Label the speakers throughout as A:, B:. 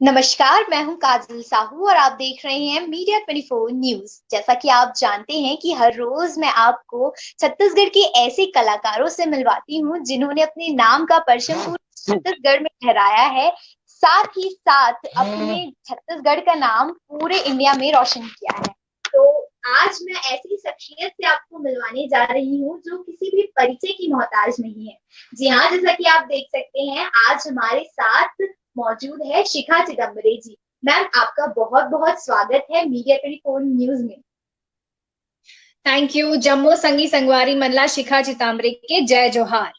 A: नमस्कार, मैं हूं काजल साहू और आप देख रहे हैं मीडिया 24 न्यूज। जैसा कि आप जानते हैं कि हर रोज मैं आपको छत्तीसगढ़ के ऐसे कलाकारों से मिलवाती हूं जिन्होंने अपने नाम का परचम पूरे छत्तीसगढ़ में फहराया है। साथ ही साथ अपने छत्तीसगढ़ का नाम पूरे इंडिया में रोशन किया है। तो आज मैं ऐसी शख्सियत से आपको मिलवाने जा रही हूँ जो किसी भी परिचय की मोहताज नहीं है। जी हाँ, जैसा कि आप देख सकते हैं, आज हमारे साथ मौजूद है शिखा चिदम्बरे जी। मैम, आपका बहुत बहुत स्वागत है मीडिया 24 न्यूज में।
B: Thank you. जम्मू संगी संगवारी मनला शिखा चिताम्बरे के जय जोहार।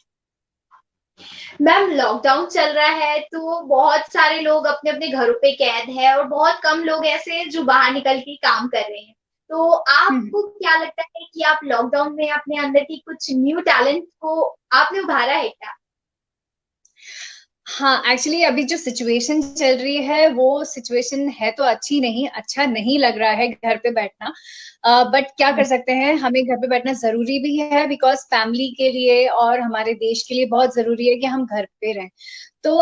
A: मैम, लॉकडाउन चल रहा है तो बहुत सारे लोग अपने अपने घरों पे कैद है और बहुत कम लोग ऐसे हैं जो बाहर निकल के काम कर रहे हैं। तो आपको क्या लगता है कि आप लॉकडाउन में अपने अंदर की कुछ न्यू टैलेंट को आपने उभारा है क्या?
B: हाँ, एक्चुअली अभी जो सिचुएशन चल रही है वो सिचुएशन है तो अच्छी नहीं, अच्छा नहीं लग रहा है घर पे बैठना। बट क्या कर सकते हैं, हमें घर पे बैठना जरूरी भी है बिकॉज फैमिली के लिए और हमारे देश के लिए बहुत जरूरी है कि हम घर पे रहें। तो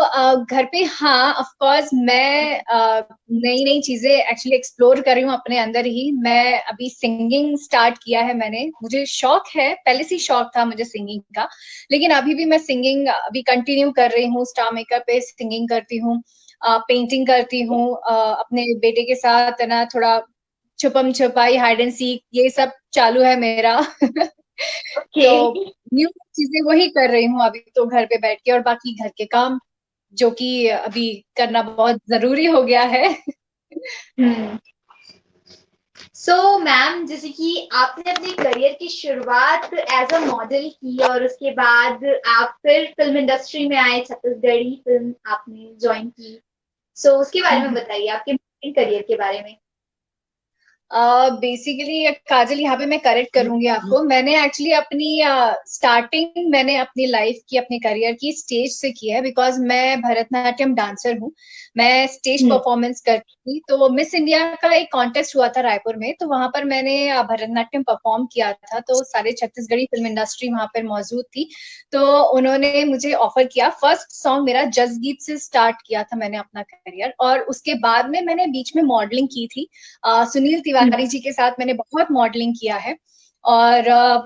B: घर पे हाँ, ऑफ कोर्स मैं नई नई चीजें एक्चुअली एक्सप्लोर कर रही हूँ अपने अंदर ही। मैं अभी सिंगिंग स्टार्ट किया है मैंने। मुझे शौक है, पहले से ही शौक था मुझे सिंगिंग का। लेकिन अभी भी मैं सिंगिंग अभी कंटिन्यू कर रही हूँ। स्टार मेकअप पे सिंगिंग करती हूँ, पेंटिंग करती हूँ, अपने बेटे के साथ है ना, थोड़ा छुपम छुपाई, हाइड एंड सीक, ये सब चालू है मेरा।
A: ओके।
B: तो न्यू चीजें वही कर रही हूँ अभी तो घर पे बैठ के, और बाकी घर के काम जो कि अभी करना बहुत जरूरी हो गया है।
A: हम्म। सो मैम, जैसे कि आपने अपने करियर की शुरुआत एज अ मॉडल की और उसके बाद आप फिर फिल्म इंडस्ट्री में आए, छत्तीसगढ़ी फिल्म आपने ज्वाइन की। सो उसके बारे में बताइए, आपके करियर के बारे में।
B: बेसिकली काजल, यहाँ पे मैं करेक्ट करूंगी आपको। मैंने एक्चुअली अपनी स्टार्टिंग मैंने अपनी लाइफ की, अपने करियर की स्टेज से की है बिकॉज मैं भरतनाट्यम डांसर हूँ। मैं स्टेज
A: हम्म।
B: परफॉर्मेंस करती थी। तो मिस इंडिया का एक कॉन्टेस्ट हुआ था रायपुर में, तो वहां पर मैंने भरतनाट्यम परफॉर्म किया था। तो सारे छत्तीसगढ़ी फिल्म इंडस्ट्री वहां पर मौजूद थी। तो उन्होंने मुझे ऑफर किया। फर्स्ट सॉन्ग मेरा जस गीत से स्टार्ट किया था मैंने अपना करियर, और उसके बाद में मैंने बीच में मॉडलिंग की थी। सुनील तिवारी जी के साथ मैंने बहुत मॉडलिंग किया है। और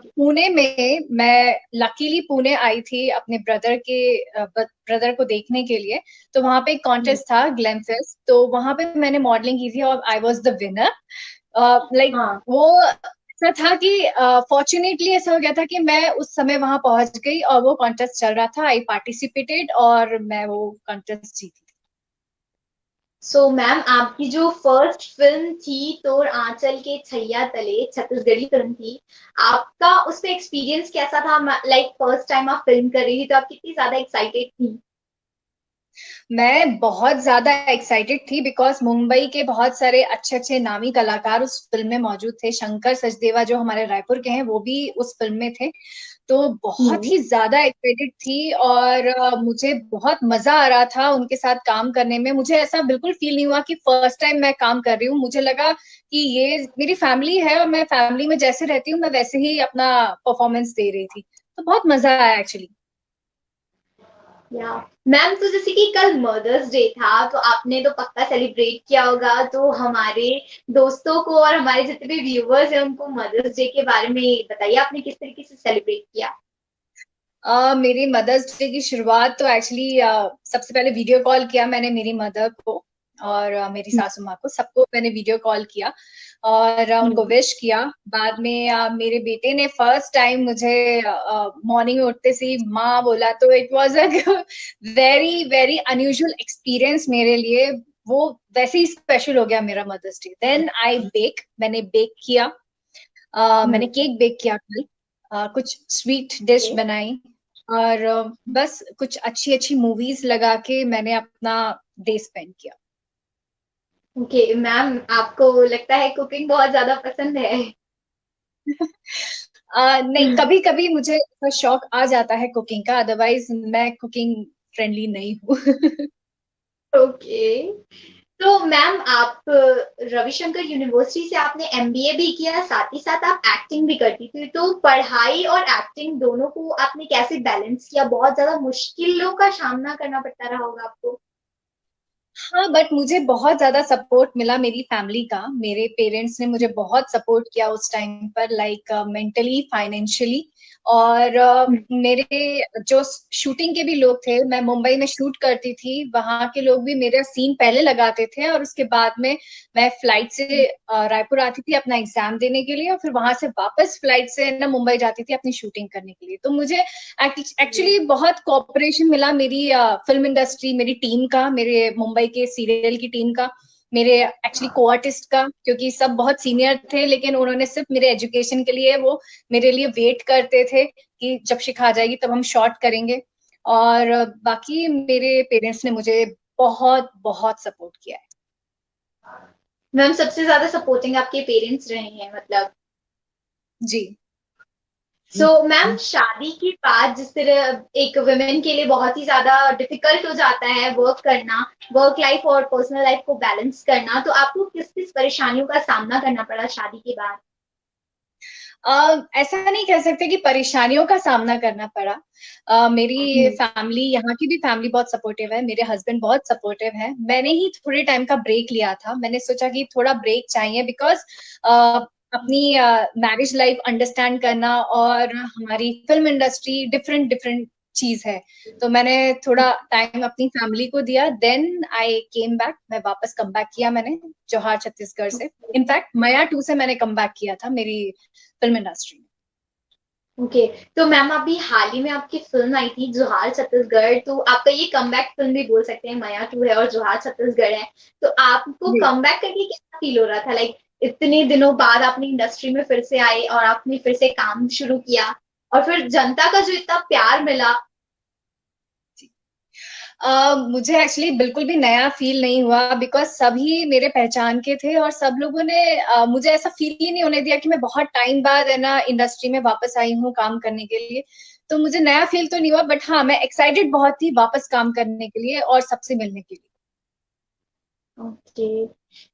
B: पुणे में मैं लकीली पुणे आई थी अपने ब्रदर को देखने के लिए। तो वहां पे एक
A: हम्म।
B: कॉन्टेस्ट था, ग्लैम फेस्ट, तो वहां पे मैंने मॉडलिंग की थी और I was the winner. Like
A: हाँ।
B: वो ऐसा था कि फॉर्चुनेटली ऐसा हो गया था कि मैं उस समय वहां पहुंच गई और वो कॉन्टेस्ट चल रहा था। आई पार्टिसिपेटेड और मैं वो कॉन्टेस्ट जीती।
A: सो मैम, आपकी जो फर्स्ट फिल्म थी तोर आंचल के छैया तले, छत्तीसगढ़ी फिल्म थी। आपका उस पे एक्सपीरियंस कैसा था? लाइक फर्स्ट टाइम आप फिल्म कर रही थी तो आप कितनी ज्यादा एक्साइटेड थी?
B: मैं बहुत ज्यादा एक्साइटेड थी बिकॉज मुंबई के बहुत सारे अच्छे अच्छे नामी कलाकार उस फिल्म में मौजूद थे। शंकर सचदेवा जो हमारे रायपुर के हैं वो भी उस फिल्म में थे। तो बहुत
A: हम्म।
B: ही ज्यादा एक्साइटेड थी और मुझे बहुत मजा आ रहा था उनके साथ काम करने में। मुझे ऐसा बिल्कुल फील नहीं हुआ कि फर्स्ट टाइम मैं काम कर रही हूँ। मुझे लगा कि ये मेरी फैमिली है और मैं फैमिली में जैसे रहती हूँ मैं वैसे ही अपना परफॉर्मेंस दे रही थी। तो बहुत मजा आया एक्चुअली।
A: या मैम, तो जैसे कि कल मदर्स डे था तो आपने तो पक्का सेलिब्रेट किया होगा, तो हमारे दोस्तों को और हमारे जितने भी व्यूवर्स हैं उनको मदर्स डे के बारे में बताइए, आपने किस तरीके से सेलिब्रेट किया?
B: मेरी मदर्स डे की शुरुआत तो एक्चुअली सबसे पहले वीडियो कॉल किया मैंने मेरी मदर को और मेरी सासू माँ को, सबको मैंने वीडियो कॉल किया और उनको
A: हम्म।
B: विश किया। बाद में मेरे बेटे ने फर्स्ट टाइम मुझे मॉर्निंग में उठते से ही माँ बोला, तो it was a very very unusual experience मेरे लिए। वो वैसे ही स्पेशल हो गया मेरा mother's day. Then I bake, मैंने बेक किया। मैंने
A: हम्म।
B: केक बेक किया कल। कुछ स्वीट डिश
A: ओके।
B: बनाई और बस कुछ अच्छी अच्छी मूवीज लगा के मैंने अपना डे स्पेंड किया।
A: ओके मैम, आपको लगता है कुकिंग बहुत ज्यादा पसंद है?
B: नहीं, कभी कभी मुझे इसका शौक आ जाता है कुकिंग का, अदरवाइज मैं कुकिंग फ्रेंडली नहीं हूँ।
A: ओके। तो मैम, आप रविशंकर यूनिवर्सिटी से आपने एमबीए भी किया, साथ ही साथ आप एक्टिंग भी करती थी। तो पढ़ाई और एक्टिंग दोनों को आपने कैसे बैलेंस किया? बहुत ज्यादा मुश्किलों का सामना करना पड़ता रहा होगा आपको।
B: हाँ, बट मुझे बहुत ज्यादा सपोर्ट मिला मेरी फैमिली का। मेरे पेरेंट्स ने मुझे बहुत सपोर्ट किया उस टाइम पर, लाइक मेंटली, फाइनेंशियली। और
A: हम्म।
B: मेरे जो शूटिंग के भी लोग थे, मैं मुंबई में शूट करती थी, वहां के लोग भी मेरा सीन पहले लगाते थे, और उसके बाद में मैं फ्लाइट से रायपुर आती थी अपना एग्जाम देने के लिए, और फिर वहां से वापस फ्लाइट से ना मुंबई जाती थी अपनी शूटिंग करने के लिए। तो मुझे एक्चुअली बहुत कोऑपरेशन मिला मेरी फिल्म इंडस्ट्री, मेरी टीम का, मेरे मुंबई के सीरियल की टीम का, मेरे एक्चुअली को आर्टिस्ट का, क्योंकि सब बहुत सीनियर थे, लेकिन उन्होंने सिर्फ मेरे एजुकेशन के लिए वो मेरे लिए वेट करते थे कि जब शिखा आ जाएगी तब हम शॉट करेंगे। और बाकी मेरे पेरेंट्स ने मुझे बहुत बहुत सपोर्ट किया है।
A: मैम सबसे ज्यादा सपोर्टिंग आपके पेरेंट्स रहे हैं मतलब।
B: जी।
A: सो मैम शादी के बाद जिस तरह एक वुमेन के लिए बहुत ही ज्यादा डिफिकल्ट हो जाता है वर्क करना, वर्क लाइफ और पर्सनल लाइफ को बैलेंस करना, तो आपको किस किस परेशानियों का सामना करना पड़ा शादी के बाद?
B: ऐसा नहीं कह सकते कि परेशानियों का सामना करना पड़ा। मेरी
A: हम्म।
B: फैमिली, यहाँ की भी फैमिली बहुत सपोर्टिव है, मेरे हस्बैंड बहुत सपोर्टिव है। मैंने ही थोड़े टाइम का ब्रेक लिया था, मैंने सोचा कि थोड़ा ब्रेक चाहिए, बिकॉज अपनी मैरिज लाइफ अंडरस्टैंड करना और हमारी फिल्म इंडस्ट्री डिफरेंट डिफरेंट चीज है। तो मैंने थोड़ा टाइम अपनी फैमिली को दिया, देन आई केम बैक, मैं वापस कम बैक किया मैंने जौहार छत्तीसगढ़ से। इनफैक्ट मया 2 से मैंने कम बैक किया था मेरी फिल्म इंडस्ट्री में।
A: ओके। तो मैम अभी हाल ही में आपकी फिल्म आई थी जोहार छत्तीसगढ़, तो आपका ये कमबैक फिल्म भी बोल सकते हैं, माया 2 है और जोहार छत्तीसगढ़ है। तो आपको
B: जी।
A: कमबैक करके कैसा फील हो रहा था? लाइक इतने दिनों बाद आपने इंडस्ट्री में फिर से आए और आपने फिर से काम शुरू किया, और फिर जनता का जो इतना प्यार मिला।
B: मुझे एक्चुअली बिल्कुल भी नया फील नहीं हुआ, बिकॉज सभी मेरे पहचान के थे, और सब लोगों ने मुझे ऐसा फील ही नहीं होने दिया कि मैं बहुत टाइम बाद है ना इंडस्ट्री में वापस आई हूँ काम करने के लिए। तो मुझे नया फील तो नहीं हुआ, बट हाँ, मैं एक्साइटेड बहुत थी वापस काम करने के लिए और सबसे मिलने के लिए।
A: ओके।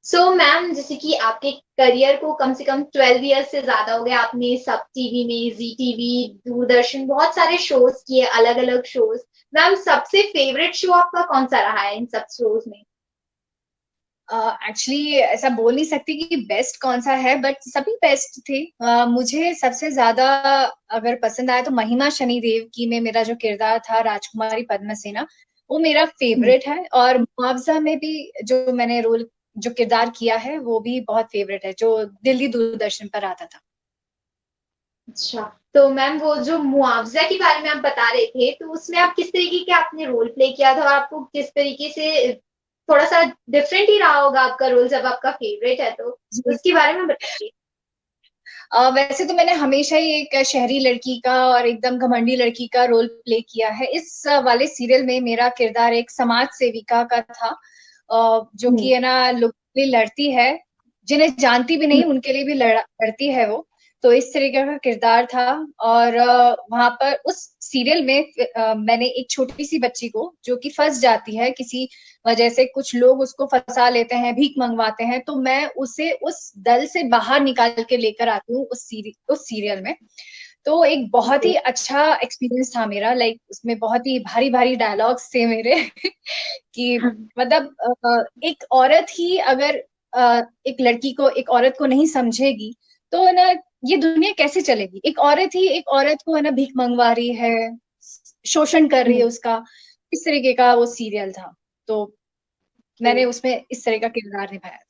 A: सो मैम जैसे कि आपके करियर को कम से कम 12 इयर्स से ज्यादा हो गया, आपने सब टीवी में, जी टीवी, दूरदर्शन, बहुत सारे शोज किए, अलग अलग शोज। मैम सबसे फेवरेट शो आपका कौन सा रहा है इन सब शोज में?
B: एक्चुअली ऐसा बोल नहीं सकती कि बेस्ट कौन सा है, बट सभी बेस्ट थे। मुझे सबसे ज्यादा अगर पसंद आया तो महिमा शनिदेव की में मेरा जो किरदार था, राजकुमारी पद्मसेना, वो मेरा
A: हम्म।
B: फेवरेट है। और मुआवजा में भी जो मैंने रोल, जो किरदार किया है, वो भी बहुत फेवरेट है, जो दिल्ली दूरदर्शन पर आता था।
A: अच्छा। तो मैम वो जो मुआवजा के बारे में आप बता रहे थे, तो उसमें आप किस तरीके के आपने रोल प्ले किया था और आपको किस तरीके से, थोड़ा सा डिफरेंट ही रहा होगा आपका रोल जब आपका फेवरेट है, तो
B: जी।
A: उसके बारे में बताइए।
B: वैसे तो मैंने हमेशा ही एक शहरी लड़की का और एकदम घमंडी लड़की का रोल प्ले किया है। इस वाले सीरियल में मेरा किरदार एक समाज सेविका का था, जो
A: हम्म।
B: कि है ना लोग के लिए लड़ती है, जिन्हें जानती भी नहीं उनके लिए भी लड़ती है वो। तो इस तरीके का किरदार था। और वहां पर उस सीरियल में मैंने एक छोटी सी बच्ची को, जो कि फंस जाती है किसी वजह से, कुछ लोग उसको फंसा लेते हैं, भीख मंगवाते हैं, तो मैं उसे उस दल से बाहर निकाल के लेकर आती हूँ उस सीरियल में। तो एक बहुत
A: ओके।
B: ही अच्छा एक्सपीरियंस था मेरा, लाइक उसमें बहुत ही भारी भारी डायलॉग्स थे मेरे कि मतलब एक औरत ही अगर एक लड़की को, एक औरत को नहीं समझेगी, तो है ना ये दुनिया कैसे चलेगी। एक औरत ही एक औरत को है ना भीख मंगवा रही है, शोषण कर रही है उसका। इस तरीके का वो सीरियल था। तो मैंने उसमें इस तरह का किरदार निभाया था।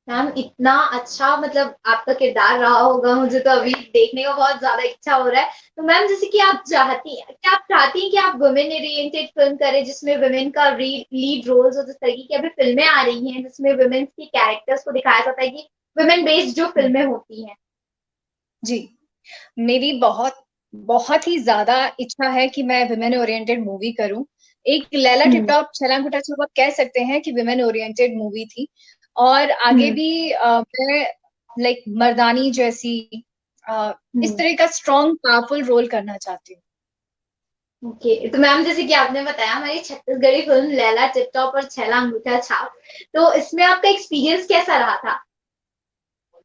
A: मैम इतना अच्छा मतलब आपका किरदार रहा होगा, मुझे तो अभी देखने का बहुत ज्यादा इच्छा हो रहा है। तो मैम जैसे कि आप चाहती हैं, क्या आप चाहती हैं कि आप वुमेन ओरिएंटेड फिल्म करें जिसमें वुमेन का लीड रोल्स हो, जिस तरीके की अभी फिल्में आ रही हैं जिसमें वुमेन के कैरेक्टर्स को दिखाया जाता है कि वुमेन बेस्ड जो फिल्में होती हैं?
B: जी। मेरी बहुत बहुत ही ज्यादा इच्छा है कि मैं वुमेन ओरिएंटेड मूवी करूं। एक लैला
A: हम्म।
B: टिपटॉप छलांग गुटा छुपा कह सकते हैं कि वुमेन ओरिएंटेड मूवी थी। और आगे
A: हम्म।
B: भी मैं लाइक मर्दानी जैसी इस
A: हम्म।
B: तरह का स्ट्रॉन्ग पावरफुल रोल करना चाहती हूँ।
A: ओके। तो मैम जैसे कि आपने बताया हमारी छत्तीसगढ़ी फिल्म लैला टिपटॉप और छैला अंगूठा छाप, तो इसमें आपका एक्सपीरियंस कैसा रहा था?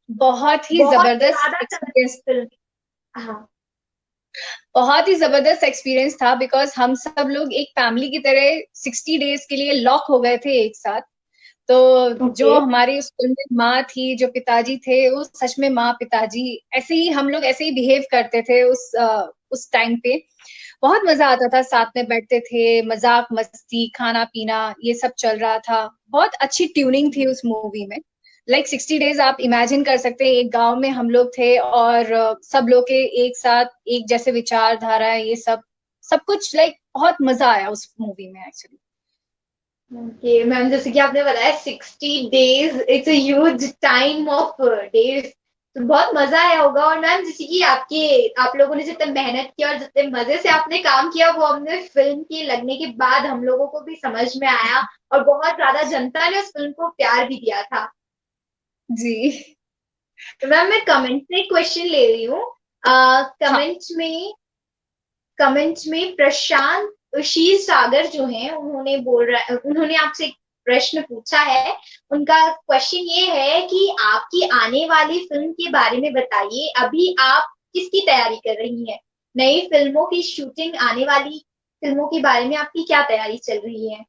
B: बहुत ही
A: बहुत
B: जबरदस्त
A: ज्यादा चलती
B: एक्सपीरियंस।
A: फिल्म। हाँ।
B: बहुत ही जबरदस्त एक्सपीरियंस था, बिकॉज हम सब लोग एक फैमिली की तरह 60 डेज के लिए लॉक हो गए थे एक साथ। तो जो
A: ओके।
B: हमारी उस फिल्म में माँ थी, जो पिताजी थे, वो सच में माँ पिताजी ऐसे ही, हम लोग ऐसे ही बिहेव करते थे उस टाइम पे। बहुत मजा आता था, साथ में बैठते थे, मजाक मस्ती खाना पीना ये सब चल रहा था। बहुत अच्छी ट्यूनिंग थी उस मूवी में। लाइक 60 डेज आप इमेजिन कर सकते हैं, एक गांव में हम लोग थे और सब लोग के एक साथ एक जैसे विचारधारा है, ये सब सब कुछ लाइक बहुत मजा आया उस मूवी में एक्चुअली।
A: ओके मैम, जैसे कि आपने बताया 60 days, it's huge time of days, तो बहुत मजा आया होगा। और मैम जैसे कि आप लोगों ने जितने मेहनत किया और जितने मजे से आपने काम किया, वो हमने फिल्म के लगने के बाद हम लोगों को भी समझ में आया, और बहुत ज्यादा जनता ने उस फिल्म को प्यार भी दिया था।
B: जी।
A: तो मैम मैं कमेंट से एक क्वेश्चन ले रही हूँ।
B: हाँ।
A: कमेंट में प्रशांत शीर सागर जो हैं, उन्होंने आपसे एक प्रश्न पूछा है। उनका क्वेश्चन ये है कि आपकी आने वाली फिल्म के बारे में बताइए, अभी आप किसकी तैयारी कर रही हैं? नई फिल्मों की शूटिंग, आने वाली फिल्मों के बारे में आपकी क्या तैयारी चल रही है?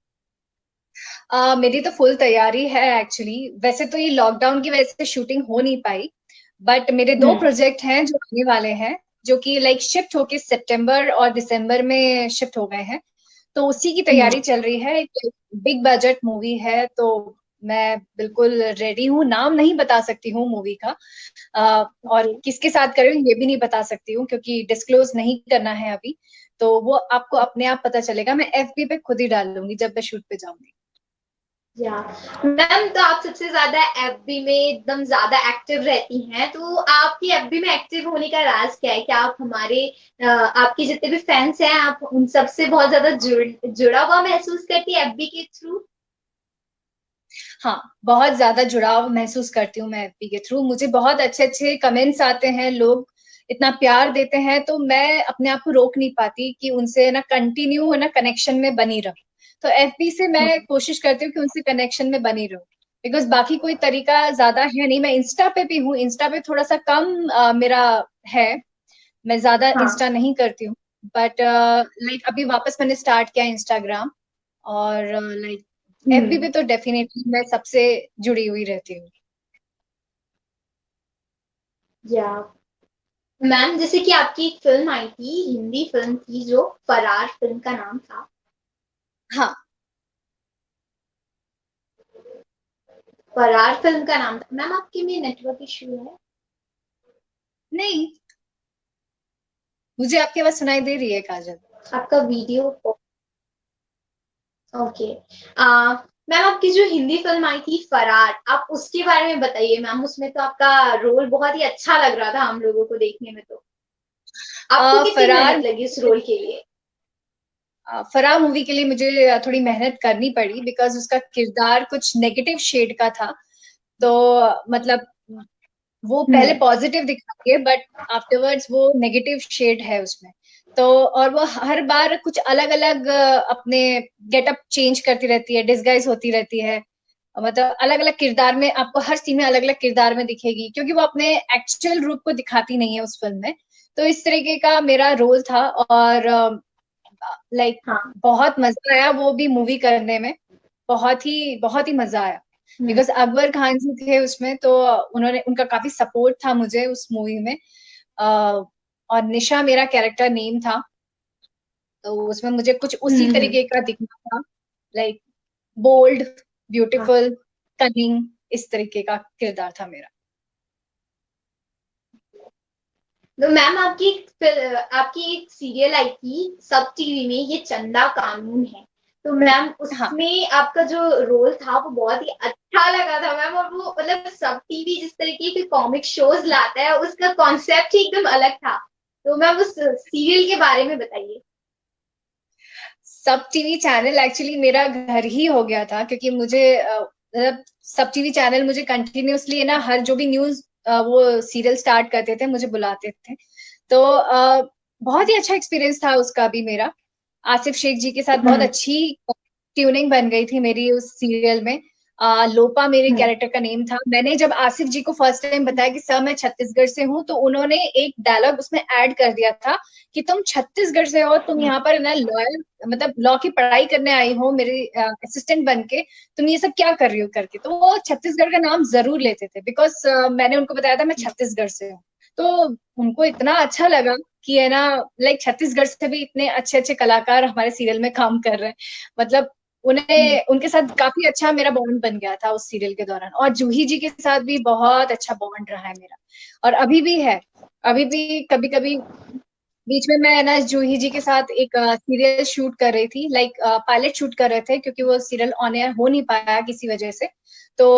B: मेरी तो फुल तैयारी है एक्चुअली। वैसे तो ये लॉकडाउन की वजह से शूटिंग हो नहीं पाई, बट मेरे दो
A: हम्म।
B: प्रोजेक्ट हैं जो आने वाले हैं, जो कि लाइक शिफ्ट होके सितंबर और दिसंबर में शिफ्ट हो गए हैं। तो उसी की
A: हम्म।
B: तैयारी चल रही है। एक बिग बजट मूवी है, तो मैं बिल्कुल रेडी हूँ। नाम नहीं बता सकती हूँ मूवी का, और
A: ओके।
B: किसके साथ कर रही हूँ ये भी नहीं बता सकती हूँ, क्योंकि डिस्क्लोज नहीं करना है अभी। तो वो आपको अपने आप पता चलेगा, मैं एफबी पे खुद ही डाल लूंगी जब मैं शूट पे जाऊंगी।
A: या मैम, तो आप सबसे ज्यादा एफबी में एकदम ज्यादा एक्टिव रहती हैं, तो आपकी एफबी में एक्टिव होने का राज क्या है? क्या आप आपके जितने भी फैंस हैं, आप उन सबसे बहुत ज्यादा जुड़ा हुआ महसूस करती है एफबी के थ्रू?
B: हाँ, बहुत ज्यादा जुड़ाव महसूस करती हूँ मैं एफबी के थ्रू। मुझे बहुत अच्छे अच्छे कमेंट्स आते हैं, लोग इतना प्यार देते हैं, तो मैं अपने आप को रोक नहीं पाती कि उनसे ना कंटिन्यू है ना कनेक्शन में बनी रहूं। तो एफबी से मैं कोशिश करती हूँ कि उनसे कनेक्शन में बनी रहूं, बिकॉज बाकी कोई तरीका ज्यादा है नहीं। मैं इंस्टा पे भी हूँ, इंस्टा पे थोड़ा सा कम मेरा है, मैं ज्यादा
A: हाँ।
B: इंस्टा नहीं करती हूँ। बट लाइक अभी वापस मैंने स्टार्ट किया इंस्टाग्राम, और लाइक एफबी
A: हम्म।
B: पे तो डेफिनेटली मैं सबसे जुड़ी हुई रहती हूँ।
A: या मैम, जैसे कि आपकी एक फिल्म आई थी, हिंदी फिल्म थी जो फरार, फिल्म का नाम था।
B: हाँ।
A: फरार फिल्म का नाम था मैम। आपके में नेटवर्क इशू है?
B: नहीं, मुझे आपकी आवाज सुनाई दे रही है काजल।
A: आपका वीडियो। ओके। मैम, आपकी जो हिंदी फिल्म आई थी फरार, आप उसके बारे में बताइए मैम। उसमें तो आपका रोल बहुत ही अच्छा लग रहा था हम लोगों को देखने में, तो आपको कितनी
B: फरार
A: मेहनत लगी उस रोल के लिए?
B: फरार मूवी के लिए मुझे थोड़ी मेहनत करनी पड़ी, बिकॉज उसका किरदार कुछ नेगेटिव शेड का था। तो मतलब वो पहले
A: हम्म।
B: पॉजिटिव दिखाती है, बट आफ्टरवर्ड्स वो नेगेटिव शेड है उसमें। तो और वो हर बार कुछ अलग अलग अपने गेटअप चेंज करती रहती है, डिसगाइज होती रहती है। मतलब अलग अलग किरदार में, आपको हर सीन में अलग अलग किरदार में दिखेगी, क्योंकि वो अपने एक्चुअल रूप को दिखाती नहीं है उस फिल्म में। तो इस तरीके का मेरा रोल था, और लाइक
A: हाँ।
B: बहुत मजा आया वो भी मूवी करने में। बहुत ही मजा आया,
A: हम्म।
B: बिकॉज अकबर खान जी थे उसमें, तो उन्होंने, उनका काफी सपोर्ट था मुझे उस मूवी में। और निशा मेरा कैरेक्टर नेम था, तो उसमें मुझे कुछ उसी
A: हम्म।
B: तरीके का दिखना था, लाइक बोल्ड,
A: हाँ।
B: ब्यूटीफुल, कनिंग, इस तरीके का किरदार था मेरा।
A: तो मैम, आपकी एक सीरियल आई थी सब टीवी में, ये चंदा कानून है। तो मैम
B: हाँ।
A: उसमें आपका जो रोल था वो बहुत ही अच्छा लगा था मैम। और वो मतलब सब टीवी जिस तरीके के कॉमिक शोज लाता है, उसका कॉन्सेप्ट ही एकदम अलग था। तो मैम उस सीरियल के बारे में बताइए।
B: सब टीवी चैनल एक्चुअली मेरा घर ही हो गया था, क्योंकि मुझे मतलब सब टीवी चैनल मुझे कंटिन्यूअसली ना, हर जो भी न्यूज वो सीरियल स्टार्ट करते थे मुझे बुलाते थे। तो बहुत ही अच्छा एक्सपीरियंस था उसका भी मेरा। आसिफ शेख जी के साथ बहुत
A: हम्म।
B: अच्छी ट्यूनिंग बन गई थी मेरी उस सीरियल में। लोपा मेरे कैरेक्टर का नेम था। मैंने जब आसिफ जी को फर्स्ट टाइम बताया कि सर मैं छत्तीसगढ़ से हूँ, तो उन्होंने एक डायलॉग उसमें ऐड कर दिया था कि तुम छत्तीसगढ़ से हो, तुम यहाँ पर ना लॉयर मतलब लॉ की पढ़ाई करने आई हो मेरे असिस्टेंट बन के, तुम ये सब क्या कर रही हो करके। तो वो छत्तीसगढ़ का नाम जरूर लेते थे, बिकॉज मैंने उनको बताया था मैं छत्तीसगढ़ से हूँ। तो उनको इतना अच्छा लगा कि है ना, लाइक छत्तीसगढ़ से भी इतने अच्छे अच्छे कलाकार हमारे सीरियल में काम कर रहे हैं। मतलब उन्हें उनके साथ काफी अच्छा मेरा बॉन्ड बन गया था उस सीरियल के दौरान। और जूही जी के साथ भी बहुत अच्छा बॉन्ड रहा है मेरा, और अभी भी है। अभी भी कभी कभी बीच में मैं ना जूही जी के साथ एक सीरियल शूट कर रही थी, लाइक पायलट शूट कर रहे थे, क्योंकि वो सीरियल ऑन एयर हो नहीं पाया किसी वजह से। तो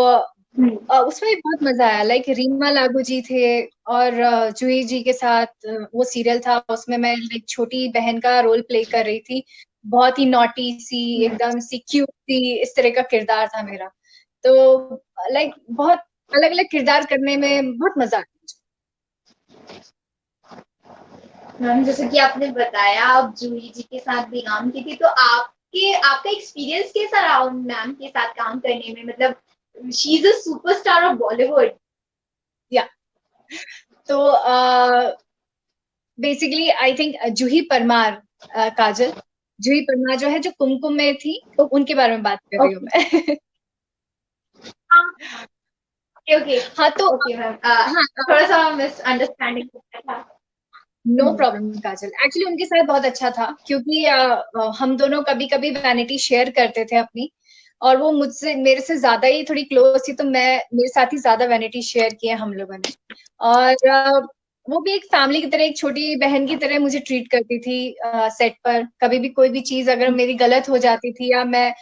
B: उसमें भी बहुत मजा आया। लाइक रीमा लागू जी थे और जूही जी के साथ वो सीरियल था, उसमें मैं लाइक छोटी बहन का रोल प्ले कर रही थी। बहुत ही नॉटी सी, एकदम सी क्यूट सी, इस तरह का किरदार था मेरा। तो लाइक बहुत अलग अलग किरदार करने में बहुत मजा आया।
A: मैम जैसे कि आपने बताया आप जूही जी के साथ भी काम की थी, तो आपके आपका एक्सपीरियंस कैसा रहा मैम के साथ काम करने में? मतलब she is a superstar of Bollywood.
B: या तो बेसिकली आई थिंक जूही परमार, काजल जूही परमार जो है, जो कुमकुम में थी, तो उनके बारे में बात कर रही हूँ मैं।
A: ओके ओके
B: हाँ तो
A: ओके मैम,
B: हाँ,
A: थोड़ा सा मिसअंडरस्टैंडिंग हो गया था।
B: नो प्रॉब्लम काजल। एक्चुअली उनके साथ बहुत अच्छा था, क्योंकि हम दोनों कभी कभी वैनिटी शेयर करते थे अपनी, और वो मुझसे मेरे से ज्यादा ही थोड़ी क्लोज थी, तो मैं मेरे साथ ही ज्यादा वैनिटी शेयर किया हम लोगों ने। और वो भी एक फैमिली की तरह, एक छोटी बहन की तरह मुझे ट्रीट करती थी सेट पर। कभी भी कोई भी चीज अगर मेरी गलत हो जाती थी या मैं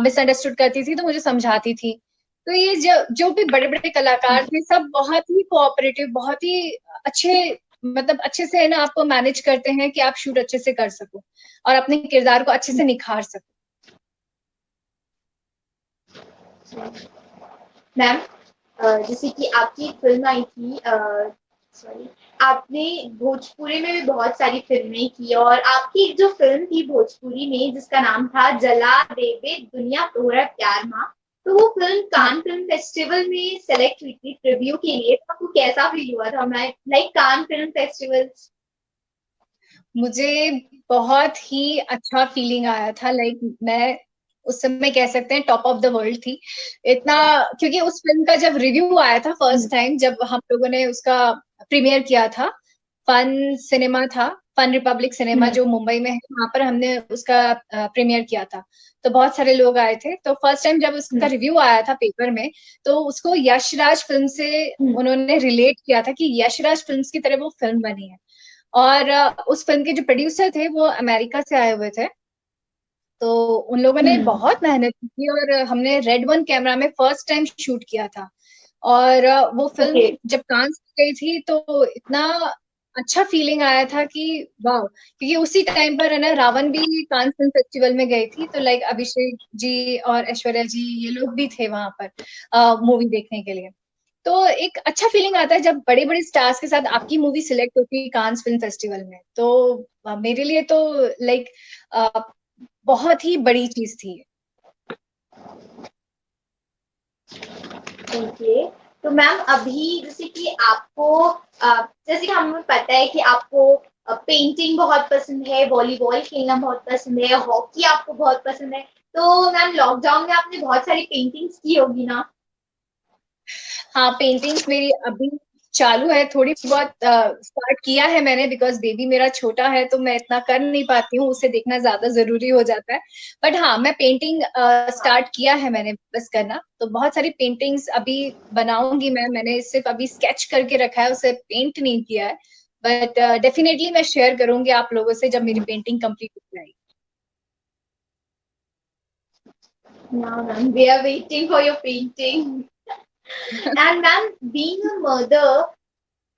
B: मिसअंडरस्टूड करती थी, तो मुझे समझाती थी। तो ये जो जो भी बड़े बड़े कलाकार थे, सब बहुत ही कोऑपरेटिव, बहुत ही अच्छे, मतलब अच्छे से है ना आपको मैनेज करते हैं कि आप शूट अच्छे से कर सको और अपने किरदार को अच्छे से निखार सको।
A: मैम जैसे कि आपकी एक फिल्म आई थी, सॉरी, आपने भोजपुरी में भी बहुत सारी फिल्में की, और आपकी एक जो फिल्म थी भोजपुरी में जिसका नाम था जला देवे दुनिया तोरा प्यार माँ, तो वो फिल्म
B: हाँ,
A: कान फिल्म फेस्टिवल में सेलेक्ट हुई थी प्रीव्यू के लिए। तो आपको कैसा फील हुआ था? मैं लाइक कान फिल्म फेस्टिवल।
B: मुझे बहुत ही अच्छा फीलिंग आया था। लाइक मैं उस समय कह सकते हैं टॉप ऑफ द वर्ल्ड थी इतना, क्योंकि उस फिल्म का जब रिव्यू आया था फर्स्ट टाइम, जब हम लोगों ने उसका प्रीमियर किया था, फन सिनेमा था, फन रिपब्लिक सिनेमा जो मुंबई में है, वहां पर हमने उसका प्रीमियर किया था। तो बहुत सारे लोग आए थे। तो फर्स्ट टाइम जब उसका रिव्यू आया था पेपर में, तो उसको यशराज फिल्म से उन्होंने रिलेट किया था कि यशराज फिल्म्स की तरह वो फिल्म बनी है। और उस फिल्म के जो प्रोड्यूसर थे वो अमेरिका से आए हुए थे। तो उन लोगों ने बहुत मेहनत की, और हमने रेड वन कैमरा में फर्स्ट टाइम शूट किया था। और वो
A: ओके।
B: फिल्म जब कांस में गई थी, तो इतना अच्छा फीलिंग आया था कि वाह, क्योंकि उसी टाइम पर है ना रावण भी कांस फिल्म फेस्टिवल में गई थी, तो लाइक अभिषेक जी और ऐश्वर्या जी ये लोग भी थे वहां पर मूवी देखने के लिए। तो एक अच्छा फीलिंग आता है जब बड़े बड़े स्टार्स के साथ आपकी मूवी सिलेक्ट होती है कांस फिल्म फेस्टिवल में। तो मेरे लिए तो लाइक बहुत ही बड़ी चीज थी।
A: ओके। तो मैम अभी जैसे कि आपको जैसे कि हमें पता है कि आपको पेंटिंग बहुत पसंद है, वॉलीबॉल खेलना बहुत पसंद है, हॉकी आपको बहुत पसंद है, तो मैम लॉकडाउन में आपने बहुत सारी पेंटिंग्स की होगी ना?
B: हाँ, पेंटिंग्स मेरी अभी चालू है, थोड़ी बहुत स्टार्ट किया है मैंने, बिकॉज बेबी मेरा छोटा है तो मैं इतना कर नहीं पाती हूँ, उसे देखना ज्यादा जरूरी हो जाता है। बट हाँ, मैं पेंटिंग स्टार्ट किया है मैंने बस करना। तो बहुत सारी पेंटिंग्स अभी बनाऊंगी मैंने सिर्फ अभी स्केच करके रखा है, उसे पेंट नहीं किया है। बट डेफिनेटली मैं शेयर करूंगी आप लोगों से जब मेरी पेंटिंग कंप्लीट हो जाएगी।
A: ना ma'am, we are waiting for your painting. And ma'am being a mother,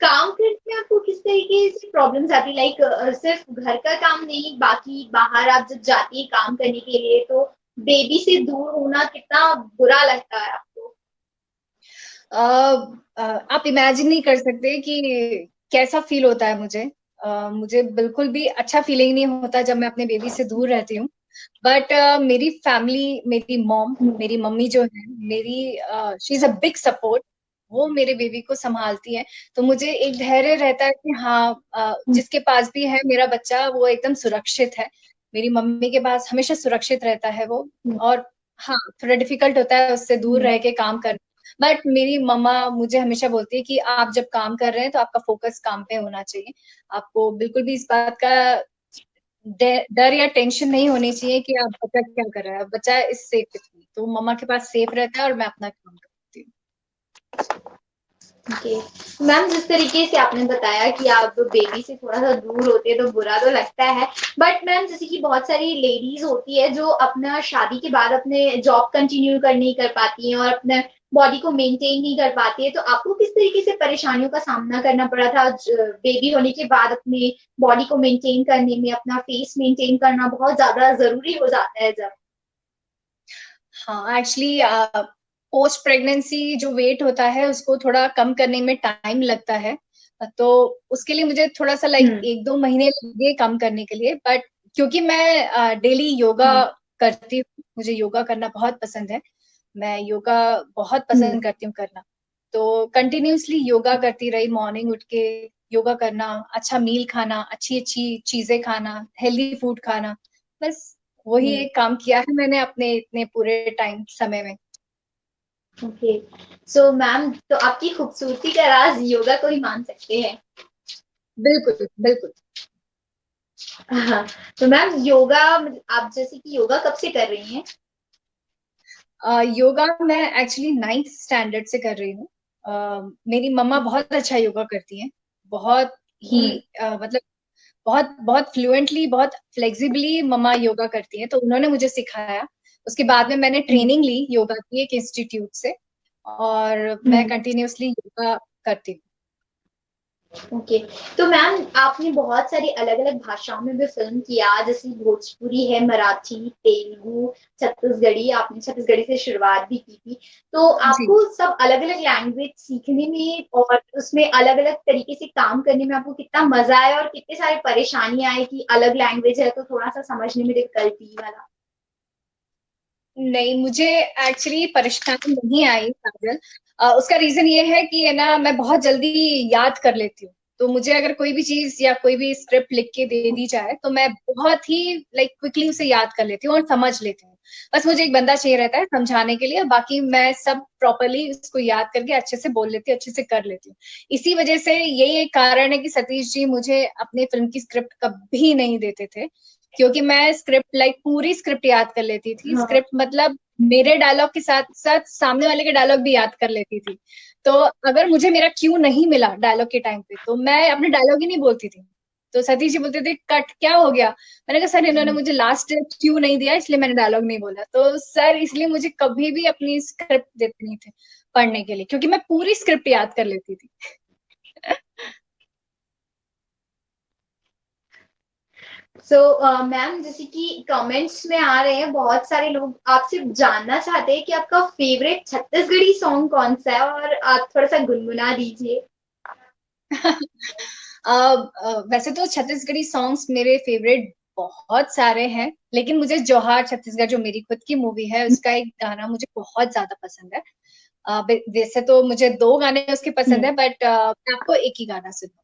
A: काम करने में आपको किस तरीके से प्रॉब्लम्स आती है? लाइक सिर्फ घर का काम नहीं, बाकी बाहर आप जब जाती है काम करने के लिए, तो बेबी से दूर होना कितना बुरा लगता है आपको?
B: आप इमेजिन नहीं कर सकते कि कैसा फील होता है मुझे। मुझे बिल्कुल भी अच्छा फीलिंग नहीं होता जब मैं अपने बेबी से दूर रहती हूँ। बट मेरी फैमिली, मेरी मम्मी जो है, मेरी she is a big support. वो मेरे बेबी को संभालती है, तो मुझे एक धैर्य रहता है कि हाँ, जिसके पास भी है मेरा बच्चा वो एकदम सुरक्षित है। मेरी मम्मी के पास हमेशा सुरक्षित रहता है वो। और हाँ, थोड़ा डिफिकल्ट होता है उससे दूर रह के काम करना, बट मेरी मम्मा मुझे हमेशा बोलती है कि आप जब काम कर रहे हैं तो आपका फोकस काम पे होना चाहिए। आपको बिल्कुल भी इस बात का डर या टेंशन नहीं होनी चाहिए कि आप बच्चा क्या कर रहा है, बच्चा इस सेफ विथ मी। तो मम्मा के पास सेफ रहता है और मैं अपना काम करती हूँ।
A: ओके मैम, जिस तरीके से आपने बताया कि आप बेबी से थोड़ा सा दूर होते हैं तो बुरा तो लगता है, बट मैम जैसे कि बहुत सारी लेडीज होती है जो अपना शादी के बाद अपने जॉब कंटिन्यू कर नहीं कर पाती हैं और अपने बॉडी को मेंटेन नहीं कर पाती है, तो आपको किस तरीके से परेशानियों का सामना करना पड़ा था बेबी होने के बाद? अपने बॉडी को मेंटेन करने में अपना फेस मेंटेन करना बहुत ज्यादा जरूरी हो जाता है जब।
B: हाँ, एक्चुअली पोस्ट प्रेगनेंसी जो वेट होता है उसको थोड़ा कम करने में टाइम लगता है। तो उसके लिए मुझे थोड़ा सा लाइक
A: हम्म।
B: 1-2 महीने लगे कम करने के लिए। बट क्योंकि मैं डेली योगा
A: हम्म।
B: करती हूँ, मुझे योगा करना बहुत पसंद है। मैं योगा बहुत
A: हम्म।
B: पसंद करती हूँ करना। तो कंटिन्यूअसली योगा करती रही, मॉर्निंग उठ के योगा करना, अच्छा मील खाना, अच्छी अच्छी चीजें खाना, हेल्दी फूड खाना। बस वही
A: हम्म।
B: एक काम किया है मैंने अपने इतने पूरे टाइम समय में।
A: ओके, सो मैम तो आपकी खूबसूरती का राज योगा को ही मान सकते हैं।
B: बिल्कुल बिल्कुल।
A: हाँ, तो मैम योगा आप जैसे कि योगा कब से कर रही हैं?
B: योगा मैं एक्चुअली 9th स्टैंडर्ड से कर रही हूँ। मेरी मम्मा बहुत अच्छा योगा करती हैं। बहुत ही
A: हम्म।
B: मतलब बहुत बहुत फ्लुएंटली, बहुत फ्लेक्सिबली मम्मा योगा करती हैं, तो उन्होंने मुझे सिखाया। उसके बाद में मैंने
A: हम्म।
B: ट्रेनिंग ली योगा की एक इंस्टीट्यूट से, और मैं
A: हम्म।
B: कंटिन्यूअसली योगा करती हूँ।
A: ओके, तो मैम आपने बहुत सारी अलग अलग भाषाओं में भी फिल्म किया, जैसे भोजपुरी है, मराठी, तेलुगु, छत्तीसगढ़ी। आपने छत्तीसगढ़ी से शुरुआत भी की थी, तो
B: जी।
A: आपको सब अलग अलग लैंग्वेज सीखने में और उसमें अलग अलग तरीके से काम करने में आपको कितना मजा आया और कितने सारे परेशानियां आई कि अलग लैंग्वेज है तो थोड़ा सा समझने में डिफिकल्टी वाला?
B: नहीं, मुझे एक्चुअली परेशानी नहीं आई काजल। उसका रीजन ये है कि है ना, मैं बहुत जल्दी याद कर लेती हूँ। तो मुझे अगर कोई भी चीज या कोई भी स्क्रिप्ट लिख के दे दी जाए तो मैं बहुत ही लाइक क्विकली उसे याद कर लेती हूँ और समझ लेती हूँ। बस मुझे एक बंदा चाहिए रहता है समझाने के लिए, बाकी मैं सब प्रॉपरली उसको याद करके अच्छे से बोल लेती हूँ, अच्छे से कर लेती हूँ। इसी वजह से यही एक कारण है कि सतीश जी मुझे अपने फिल्म की स्क्रिप्ट कभी नहीं देते थे, क्योंकि मैं स्क्रिप्ट लाइक पूरी स्क्रिप्ट याद कर लेती थी।
A: हाँ।
B: स्क्रिप्ट मतलब मेरे डायलॉग के साथ साथ सामने वाले के डायलॉग भी याद कर लेती थी। तो अगर मुझे मेरा क्यू नहीं मिला डायलॉग के टाइम पे तो मैं अपने डायलॉग ही नहीं बोलती थी। तो सतीश जी बोलते थे कट, क्या हो गया? मैंने कहा सर, इन्होंने मुझे लास्ट क्यू नहीं दिया इसलिए मैंने डायलॉग नहीं बोला। तो सर इसलिए मुझे कभी भी अपनी स्क्रिप्ट देते नहीं थे पढ़ने के लिए, क्योंकि मैं पूरी स्क्रिप्ट याद कर लेती थी।
A: सो मैम जैसे कि कमेंट्स में आ रहे हैं, बहुत सारे लोग आपसे जानना चाहते हैं कि आपका फेवरेट छत्तीसगढ़ी सॉन्ग कौन सा है, और आप थोड़ा सा गुनगुना दीजिए।
B: वैसे तो छत्तीसगढ़ी सॉन्ग्स मेरे फेवरेट बहुत सारे हैं, लेकिन मुझे जोहार छत्तीसगढ़ जो मेरी खुद की मूवी है उसका एक गाना मुझे बहुत ज्यादा पसंद है। वैसे तो मुझे 2 गाने उसके पसंद
A: हम्म।
B: है, बट मैं आपको एक ही गाना
A: हम्म।
B: सुनाऊंगी।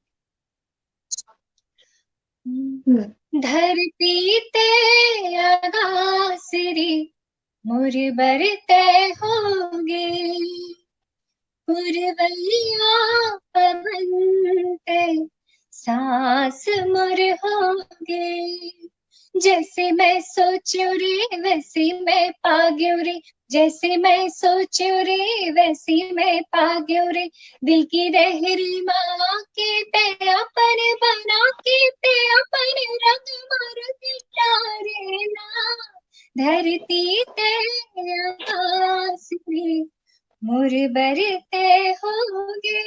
B: धरती ते आगासिरी मोर बरते होगे, पुरवैया पवन ते सांस मोर होगे। जैसे मैं सोचूं रे वैसे मैं पाग्यो रे, जैसे मैं सोचूं रे वैसे मैं पाग्यो रे। दिल की रहरी माँ के ते अपन बना के ते अपन रंग मार गिटारे ना। धरती ते आकाश में मोर बरते होगे।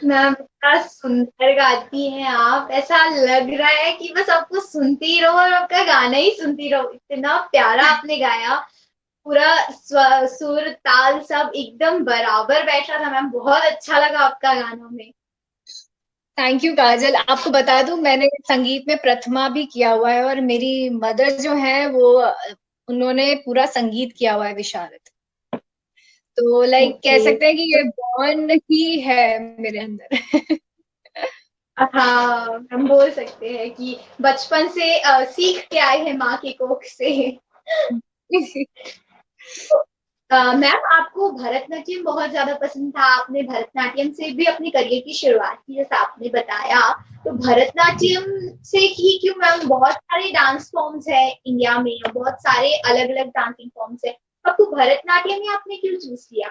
A: मैम इतना सुंदर गाती हैं आप, ऐसा लग रहा है कि बस आपको सुनती रहो और आपका गाना ही सुनती रहो। इतना प्यारा आपने गाया, पूरा सुर ताल सब एकदम बराबर बैठ रहा था मैम, बहुत अच्छा लगा आपका गाना में।
B: थैंक यू काजल। आपको बता दूं, मैंने संगीत में प्रथमा भी किया हुआ है, और मेरी मदर जो है वो उन्होंने पूरा संगीत किया हुआ है, विशारद। तो लाइक कह
A: ओके।
B: सकते हैं कि
A: तो
B: ये बॉर्न ही है मेरे अंदर।
A: हाँ, हम बोल सकते हैं कि बचपन से सीख के आए हैं माँ की कोख से। मैम, आपको भरतनाट्यम बहुत ज्यादा पसंद था, आपने भरतनाट्यम से भी अपने करियर की शुरुआत की जैसा आपने बताया। तो भरतनाट्यम से ही क्यों मैम? बहुत सारे डांस फॉर्म्स है इंडिया में, और बहुत सारे अलग अलग डांसिंग फॉर्म्स है, आपको भरतनाट्यम ही आपने क्यों चूज किया?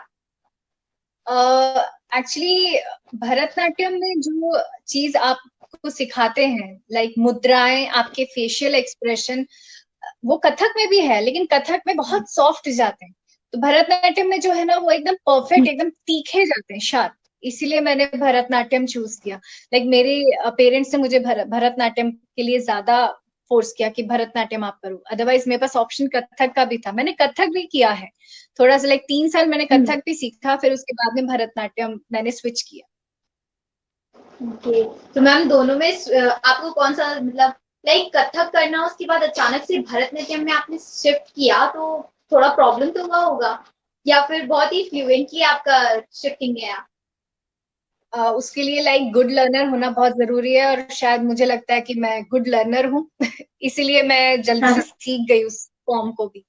B: एक्चुअली भरतनाट्यम में जो चीज आपको सिखाते हैं, लाइक मुद्राएं, आपके फेशियल एक्सप्रेशन, वो कथक में भी है, लेकिन कथक में बहुत सॉफ्ट जाते हैं। तो भरतनाट्यम में जो है ना, वो एकदम परफेक्ट, एकदम तीखे जाते हैं, शार्प। इसीलिए मैंने भरतनाट्यम चूज किया। लाइक मेरे पेरेंट्स ने मुझे भरतनाट्यम के लिए ज्यादा फोर्स किया कि भरतनाट्यम आप करो। अदरवाइज मेरे पास ऑप्शन कथक का भी था, मैंने कथक भी किया है थोड़ा सा। लाइक 3 साल मैंने कथक भी सीखा, फिर उसके बाद में भरतनाट्यम मैंने स्विच किया।
A: ओके। तो मैम, दोनों में आपको कौन सा, मतलब लाइक कथक करना उसके बाद अचानक से भरतनाट्यम में आपने शिफ्ट किया, तो थोड़ा प्रॉब्लम तो हुआ होगा, या फिर बहुत ही फ्लुएंटली आपका शिफ्टिंग गया?
B: उसके लिए लाइक गुड लर्नर होना बहुत जरूरी है, और शायद मुझे लगता है कि मैं गुड लर्नर हूँ। इसीलिए मैं जल्दी से सीख गई उस फॉर्म को भी।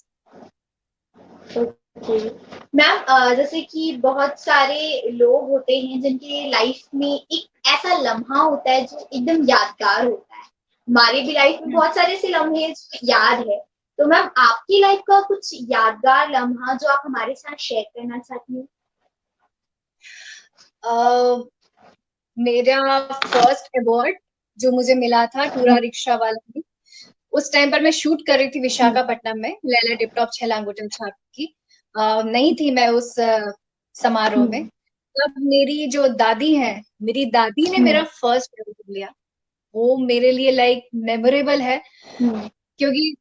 A: ओके। मैम, जैसे कि बहुत सारे लोग होते हैं जिनके लाइफ में एक ऐसा लम्हा होता है जो एकदम यादगार होता है। हमारी भी लाइफ में बहुत सारे ऐसे लम्हे जो याद है। तो मैम, आपकी लाइफ का कुछ यादगार लम्हा जो आप हमारे साथ शेयर करना चाहती हैं?
B: अ, मेरा फर्स्ट अवार्ड जो मुझे मिला था टूरा रिक्शा वाला में, उस टाइम पर मैं शूट कर रही थी विशाखापट्टनम में, लैला टिपटॉप छलांगोटन छाप की। नहीं थी मैं उस समारोह में। तब मेरी जो दादी है, मेरी दादी ने मेरा फर्स्ट अवार्ड लिया। वो मेरे लिए लाइक मेमोरेबल है, क्योंकि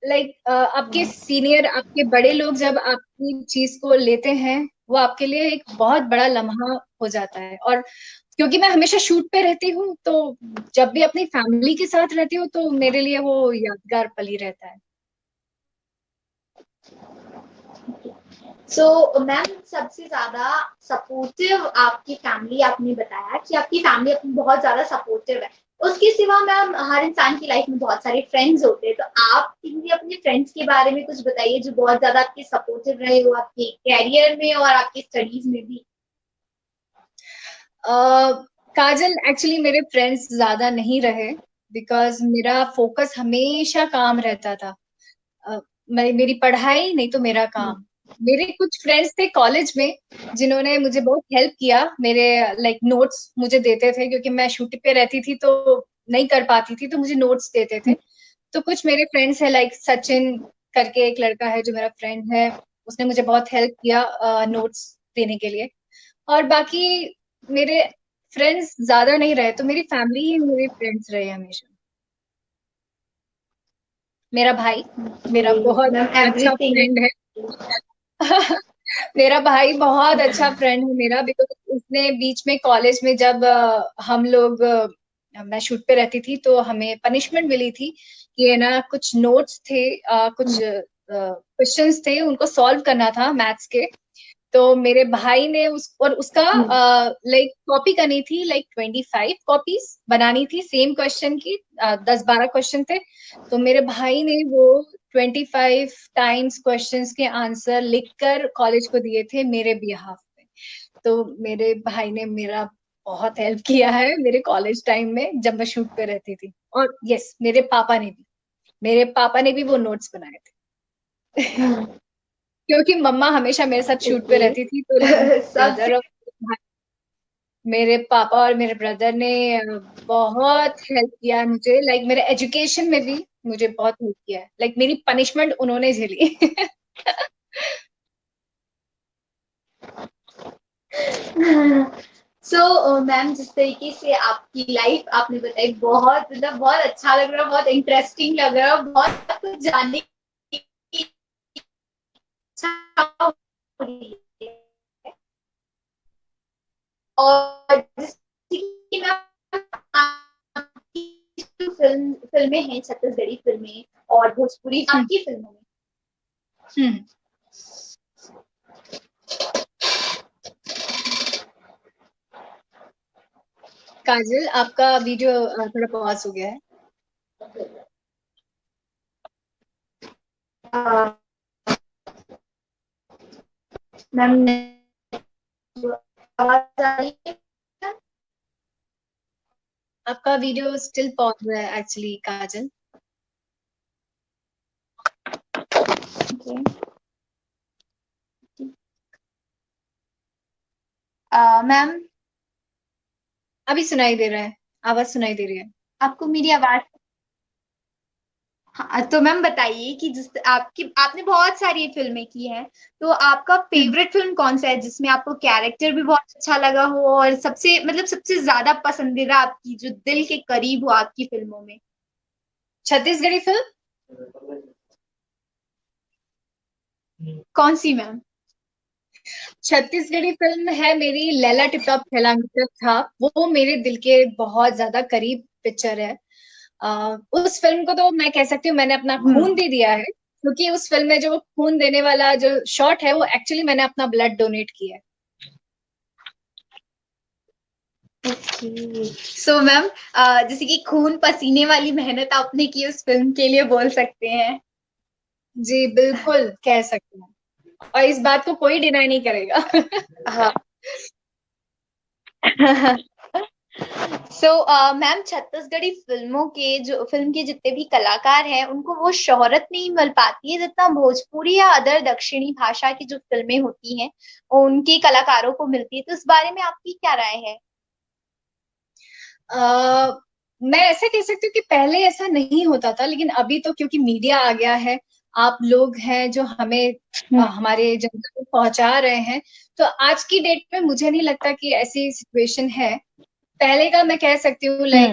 B: लाइक आपके सीनियर, आपके बड़े लोग जब आपकी चीज को लेते हैं, वो आपके लिए एक बहुत बड़ा लम्हा हो जाता है। और क्योंकि मैं हमेशा शूट पे रहती हूँ, तो जब भी अपनी फैमिली के साथ रहती हूँ, तो मेरे लिए वो यादगार पल ही रहता है।
A: सो मैम, सबसे ज्यादा सपोर्टिव आपकी फैमिली, आपने बताया कि आपकी फैमिली अपनी बहुत ज्यादा सपोर्टिव है। उसके सिवा मैम, हर इंसान की लाइफ में बहुत सारे फ्रेंड्स होते हैं, तो आप किसी अपने फ्रेंड्स के बारे में कुछ बताइए जो बहुत ज्यादा आपके सपोर्टिव रहे हो, आपके कैरियर में और आपकी स्टडीज में भी।
B: काजल, एक्चुअली मेरे फ्रेंड्स ज्यादा नहीं रहे, बिकॉज मेरा फोकस हमेशा काम रहता था। मेरी पढ़ाई नहीं तो मेरा काम। मेरे कुछ फ्रेंड्स थे कॉलेज में जिन्होंने मुझे बहुत हेल्प किया। मेरे लाइक नोट्स मुझे देते थे, क्योंकि मैं शूटिंग पे रहती थी तो नहीं कर पाती थी, तो मुझे नोट्स देते थे। तो कुछ मेरे फ्रेंड्स है, लाइक सचिन करके एक लड़का है जो मेरा फ्रेंड है, उसने मुझे बहुत हेल्प किया नोट्स देने के लिए। और बाकी मेरे फ्रेंड्स ज्यादा नहीं रहे, तो मेरी फैमिली ही मेरे फ्रेंड्स रहे हमेशा। मेरा भाई मेरा बहुत
A: मैम,
B: अच्छा
A: एवरीथिंग।
B: फ्रेंड है। मेरा भाई बहुत अच्छा फ्रेंड है मेरा, बिकॉज उसने बीच में कॉलेज में जब हम लोग मैं शूट पे रहती थी, तो हमें पनिशमेंट मिली थी कि है ना, कुछ नोट्स थे, कुछ क्वेश्चंस थे, उनको सॉल्व करना था मैथ्स के। तो मेरे भाई ने और उसका लाइक कॉपी करनी थी, लाइक 25 कॉपीज बनानी थी सेम क्वेश्चन की। 10-12 क्वेश्चन थे। तो मेरे भाई ने वो 25 टाइम्स क्वेश्चंस के आंसर लिखकर कॉलेज को दिए थे मेरे बिहाफ पे। तो मेरे भाई ने मेरा बहुत हेल्प किया है मेरे कॉलेज टाइम में, जब मैं शूट पे रहती थी। और यस, मेरे पापा ने भी वो नोट्स बनाए थे। क्योंकि मम्मा हमेशा मेरे साथ शूट पे
A: ओके।
B: रहती थी, तो लाइक
A: सबसे
B: ब्रदर और मेरे पापा और मेरे ब्रदर ने बहुत हेल्प किया है मुझे, लाइक मेरे एजुकेशन में भी मुझे बहुत हेल्प किया है। लाइक मेरी पनिशमेंट उन्होंने झेली।
A: सो मैम, जिस तरीके से आपकी लाइफ आपने बताई, बहुत मतलब बहुत अच्छा लग रहा है, बहुत इंटरेस्टिंग लग रहा है, बहुत कुछ जानने की इच्छा हो रही है। और जैसे कि मैं फिल्में हैं, छत्तीसगढ़ी फिल्में और भोजपुरी आपकी फिल्मों में?
B: काजल, आपका वीडियो थोड़ा पॉज हो गया है।
A: मैम आवाज आ रही है?
B: आपका वीडियो स्टिल पॉज है एक्चुअली काजल।
A: मैम
B: अभी सुनाई दे रहा है, आवाज सुनाई दे रही है।
A: आपको मेरी आवाज? हाँ, तो मैम बताइए कि जिस आपने बहुत सारी फिल्में की हैं, तो आपका फेवरेट फिल्म कौन सा है जिसमें आपको कैरेक्टर भी बहुत अच्छा लगा हो और सबसे मतलब सबसे ज्यादा पसंदीदा आपकी जो दिल के करीब हो आपकी फिल्मों में?
B: छत्तीसगढ़ी फिल्म
A: कौन सी मैम?
B: छत्तीसगढ़ी फिल्म है मेरी लैला टिपटॉप थैलांग था। वो मेरे दिल के बहुत ज्यादा करीब पिक्चर है। उस फिल्म को तो मैं कह सकती हूँ मैंने अपना खून दे दिया है, क्योंकि उस फिल्म में जो खून देने वाला जो शॉट है वो एक्चुअली मैंने अपना ब्लड डोनेट किया है।
A: सो मैम जैसे कि खून पसीने वाली मेहनत आपने की उस फिल्म के लिए बोल सकते हैं।
B: जी बिल्कुल कह सकते हैं, और इस बात को कोई डिनाई नहीं करेगा।
A: हाँ। सो मैम छत्तीसगढ़ी फिल्म के जितने भी कलाकार हैं उनको वो शोहरत नहीं मिल पाती है जितना भोजपुरी या अदर दक्षिणी भाषा की जो फिल्में होती हैं उनके कलाकारों को मिलती है, तो इस बारे में आपकी क्या राय है?
B: मैं ऐसा कह सकती हूँ कि पहले ऐसा नहीं होता था, लेकिन अभी तो क्योंकि मीडिया आ गया है, आप लोग हैं जो हमें हमारे जनता को पहुंचा रहे हैं, तो आज की डेट में मुझे नहीं लगता कि ऐसी सिचुएशन है। पहले का मैं कह सकती हूँ लाइक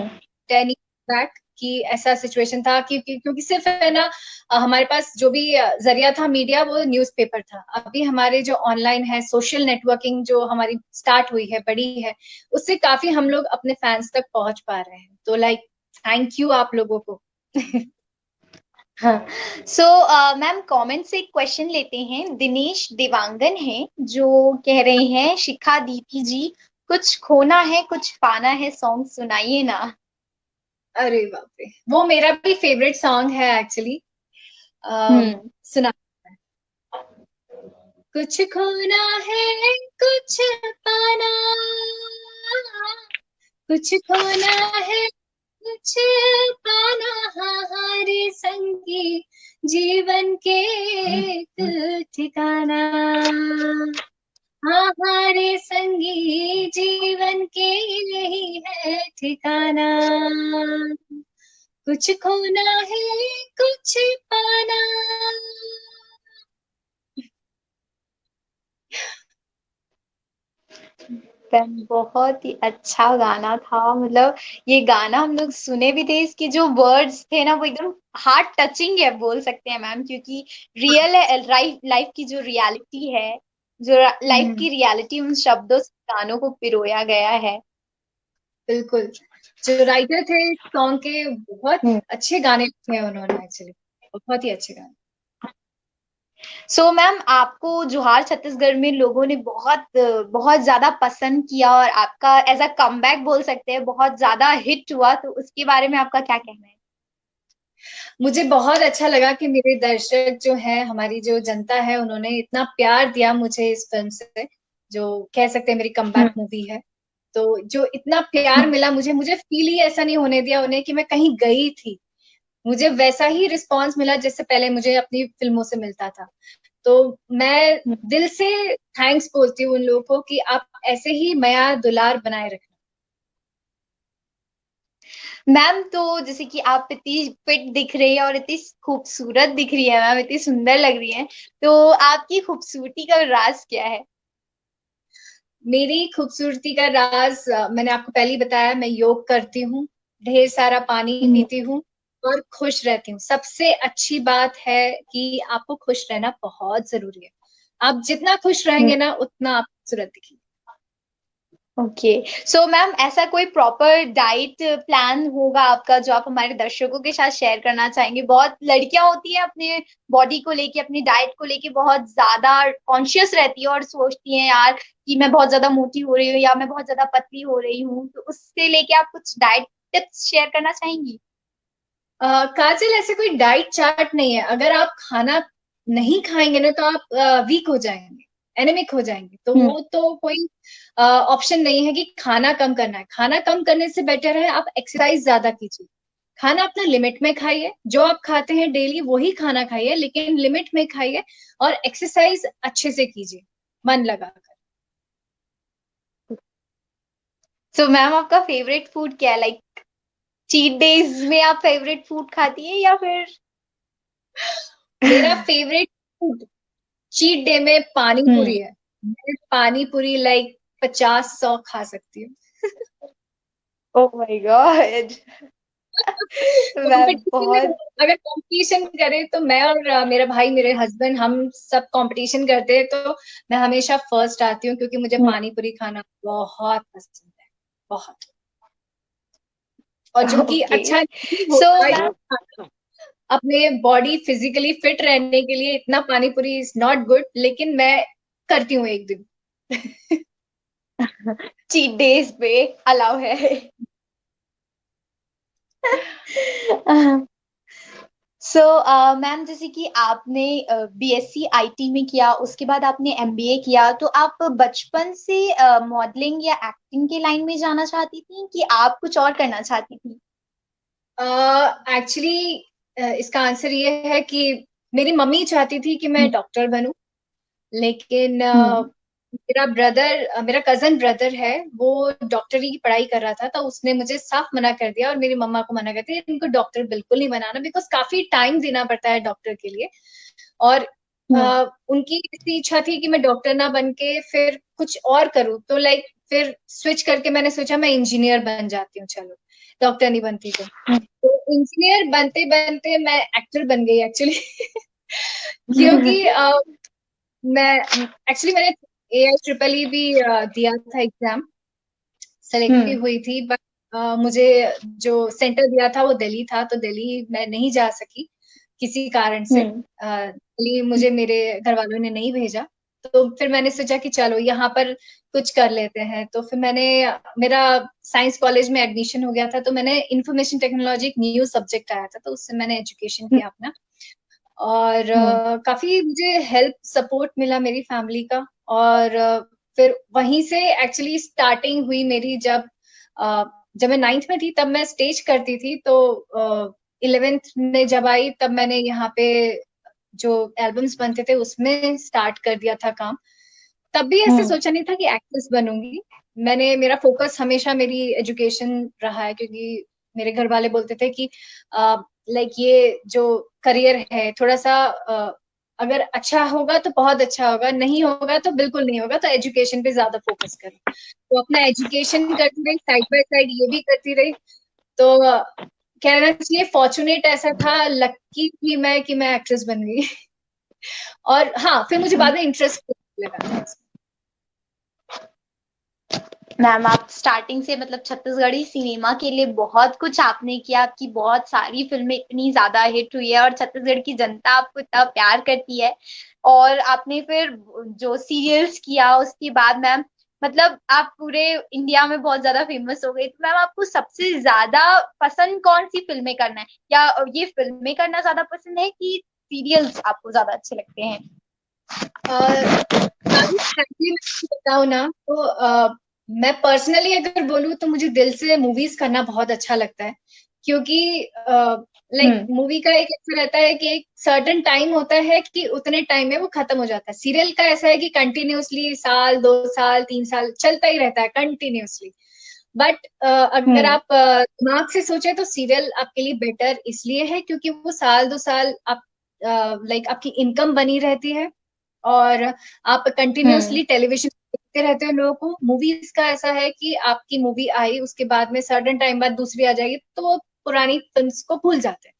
B: 10 years बैक कि ऐसा सिचुएशन था क्योंकि सिर्फ है ना हमारे पास जो भी जरिया था मीडिया वो न्यूज़पेपर था। अभी हमारे जो ऑनलाइन है सोशल नेटवर्किंग जो हमारी स्टार्ट हुई है बड़ी है, उससे काफी हम लोग अपने फैंस तक पहुंच पा रहे हैं, तो लाइक थैंक यू आप लोगों को।
A: हाँ। सो मैम कमेंट से एक क्वेश्चन लेते हैं। दिनेश देवांगन है जो कह रहे हैं, शिखा दीदी जी कुछ खोना है कुछ पाना है सॉन्ग सुनाइए ना।
B: अरे बाप रे, वो मेरा भी फेवरेट सॉन्ग है एक्चुअली। सुना। कुछ खोना है कुछ पाना, कुछ खोना है कुछ पाना, हारे संगी जीवन के एक ठिकाना, हारे संगी जीवन के यही है ठिकाना, कुछ खोना है कुछ पाना।
A: बहुत ही अच्छा गाना था, मतलब ये गाना हम लोग सुने भी थे, इसके जो वर्ड्स थे ना वो एकदम हार्ट टचिंग है बोल सकते हैं मैम, क्योंकि रियल है, लाइफ की जो रियलिटी है, जो लाइफ की रियलिटी उन शब्दों से गानों को पिरोया गया है।
B: बिल्कुल, जो राइटर थे सॉन्ग के बहुत अच्छे गाने लिखे हैं उन्होंने एक्चुअली, बहुत ही अच्छे गाने।
A: सो मैम आपको जोहार छत्तीसगढ़ में लोगों ने बहुत बहुत ज्यादा पसंद किया और आपका एज अ कमबैक बोल सकते हैं बहुत ज्यादा हिट हुआ, तो उसके बारे में आपका क्या कहना है?
B: मुझे बहुत अच्छा लगा कि मेरे दर्शक जो है हमारी जो जनता है उन्होंने इतना प्यार दिया मुझे इस फिल्म से, जो कह सकते हैं मेरी कमबैक मूवी है। तो जो इतना प्यार मिला मुझे, मुझे फील ही ऐसा नहीं होने दिया उन्हें कि मैं कहीं गई थी। मुझे वैसा ही रिस्पांस मिला जैसे पहले मुझे अपनी फिल्मों से मिलता था। तो मैं दिल से थैंक्स बोलती हूँ उन लोगों को कि आप ऐसे ही माया दुलार बनाए रखना।
A: मैम तो जैसे कि आप इतनी फिट दिख रही है और इतनी खूबसूरत दिख रही है मैम, इतनी सुंदर लग रही है, तो आपकी खूबसूरती का राज क्या है?
B: मेरी खूबसूरती का राज मैंने आपको पहले ही बताया, मैं योग करती हूँ, ढेर सारा पानी पीती हूँ और खुश रहती हूँ। सबसे अच्छी बात है कि आपको खुश रहना बहुत जरूरी है। आप जितना खुश रहेंगे ना उतना आप खूबसूरत दिखेंगे।
A: ओके। सो मैम, ऐसा कोई प्रॉपर डाइट प्लान होगा आपका जो आप हमारे दर्शकों के साथ शेयर करना चाहेंगे? बहुत लड़कियां होती हैं अपने बॉडी को लेके, अपनी डाइट को लेके बहुत ज्यादा कॉन्शियस रहती है और सोचती हैं यार कि मैं बहुत ज्यादा मोटी हो रही हूँ या मैं बहुत ज्यादा पतली हो रही हूँ, तो उससे लेके आप कुछ डाइट टिप्स शेयर करना चाहेंगी?
B: काजल, ऐसे कोई डाइट चार्ट नहीं है। अगर आप खाना नहीं खाएंगे ना तो आप वीक हो जाएंगे, एनेमिक हो जाएंगे। तो
A: हम्म।
B: वो तो कोई ऑप्शन नहीं है कि खाना कम करना है। खाना कम करने से बेटर है आप एक्सरसाइज ज्यादा कीजिए। खाना अपना लिमिट में खाइए, जो आप खाते हैं डेली वही खाना खाइए, लेकिन लिमिट में खाइए। और एक्सरसाइज अच्छे से कीजिए, मन लगाकर।
A: सो मैम, आपका फेवरेट फूड क्या है? लाइक चीट डेज में आप फेवरेट फूड खाती है या फिर?
B: मेरा फेवरेट फूड चीट डे में पानी
A: हम्म।
B: पूरी है। मैं पानी पूरी लाइक 50-100 खा सकती हूँ।
A: Oh my God. मैं
B: कंपटीशन में,
A: बहुत।
B: अगर कंपटीशन करें तो मैं और मेरा भाई, मेरे हस्बैंड, हम सब कंपटीशन करते हैं तो मैं हमेशा फर्स्ट आती हूँ, क्योंकि मुझे पानी पूरी खाना बहुत पसंद है, बहुत। और जो कि
A: ओके।
B: अच्छा नहीं
A: सो
B: होता ये
A: मैम।
B: खाना, अपने बॉडी फिजिकली फिट रहने के लिए इतना पानी पूरी इज नॉट गुड, लेकिन मैं करती हूँ एक दिन।
A: चीट डेज पे अलाउ है। सो मैम, जैसे कि आपने बीएससी आईटी में किया, उसके बाद आपने एमबीए किया, तो आप बचपन से मॉडलिंग या एक्टिंग के लाइन में जाना चाहती थी कि आप कुछ और करना चाहती थी?
B: एक्चुअली इसका आंसर ये है कि मेरी मम्मी चाहती थी कि मैं
A: हम्म।
B: डॉक्टर बनूं, लेकिन
A: हम्म।
B: मेरा कजन ब्रदर है, वो डॉक्टरी की पढ़ाई कर रहा था, तो उसने मुझे साफ मना कर दिया और मेरी मम्मा को मना कर दिया, इनको डॉक्टर बिल्कुल नहीं बनाना, बिकॉज काफी टाइम देना पड़ता है डॉक्टर के लिए। और
A: हम्म।
B: उनकी इतनी इच्छा थी कि मैं डॉक्टर ना बन के फिर कुछ और करूँ, तो लाइक फिर स्विच करके मैंने सोचा मैं इंजीनियर बन जाती हूँ, चलो डॉक्टर नहीं बनती तो इंजीनियर बनते बनते मैं एक्टर बन गई एक्चुअली। क्योंकि मैं मैंने AIEEE भी दिया था एग्जाम, सेलेक्ट भी
A: हम्म।
B: हुई थी, बट मुझे जो सेंटर दिया था वो दिल्ली था, तो दिल्ली मैं नहीं जा सकी किसी कारण से।
A: हम्म।
B: दिल्ली मुझे मेरे घर वालों ने नहीं भेजा। तो फिर मैंने सोचा कि चलो यहाँ पर कुछ कर लेते हैं, तो फिर मेरा साइंस कॉलेज में एडमिशन हो गया था, तो मैंने इंफॉर्मेशन टेक्नोलॉजी एक न्यू सब्जेक्ट आया था, तो उससे मैंने एजुकेशन किया अपना। और
A: हम्म।
B: काफी मुझे हेल्प सपोर्ट मिला मेरी फैमिली का। और फिर वहीं से एक्चुअली स्टार्टिंग हुई मेरी। जब मैं 9th में थी तब मैं स्टेज करती थी, तो 11th में जब आई तब मैंने यहाँ पे जो एल्बम्स बनते थे उसमें स्टार्ट कर दिया था काम। तब भी ऐसे
A: हम्म।
B: सोचा नहीं था कि एक्ट्रेस बनूंगी। मेरा फोकस हमेशा मेरी एजुकेशन रहा है, क्योंकि मेरे घर वाले बोलते थे कि लाइक ये जो करियर है थोड़ा सा अगर अच्छा होगा तो बहुत अच्छा होगा, नहीं होगा तो बिल्कुल नहीं होगा, तो एजुकेशन पे ज्यादा फोकस करो। तो अपना एजुकेशन करती रही, साइड बाय साइड ये भी करती रही। तो कहना चाहिए फॉर्चुनेट ऐसा था, लकी थी मैं कि मैं एक्ट्रेस बन गई। और हाँ, फिर मुझे बाद में इंटरेस्ट लगा था इसमें।
A: मैम, आप स्टार्टिंग से मतलब छत्तीसगढ़ी सिनेमा के लिए बहुत कुछ आपने किया, आपकी बहुत सारी फिल्में इतनी ज्यादा हिट हुई है और छत्तीसगढ़ की जनता आपको इतना प्यार करती है। और आपने फिर जो सीरियल्स किया उसके बाद मैम, मतलब आप पूरे इंडिया में बहुत ज्यादा फेमस हो गई। तो मैम, आपको सबसे ज्यादा पसंद कौन सी फिल्में करना है, या ये फिल्में करना ज्यादा पसंद है कि सीरियल्स आपको ज्यादा अच्छे लगते हैं?
B: फ्रेंकली मैं बताऊँ ना तो मैं पर्सनली अगर बोलूँ तो मुझे दिल से मूवीज करना बहुत अच्छा लगता है। क्योंकि लाइक
A: हम्म।
B: मूवी का एक ऐसा रहता है कि एक सर्टेन टाइम होता है कि उतने टाइम में वो खत्म हो जाता है। सीरियल का ऐसा है कि कंटिन्यूअसली साल 2 साल 3 साल चलता ही रहता है कंटिन्यूअसली। बट अगर
A: हम्म।
B: आप दिमाग से सोचे तो सीरियल आपके लिए बेटर इसलिए है क्योंकि वो साल 2 साल आप लाइक आपकी इनकम बनी रहती है, और आप
A: हम्म।
B: कंटिन्यूअसली टेलीविजन देखते रहते हो लोगों को। मूवीज का ऐसा है कि आपकी मूवी आई उसके बाद में सर्टेन टाइम बाद दूसरी आ जाएगी, तो वो पुरानी फिल्म्स को भूल जाते हैं।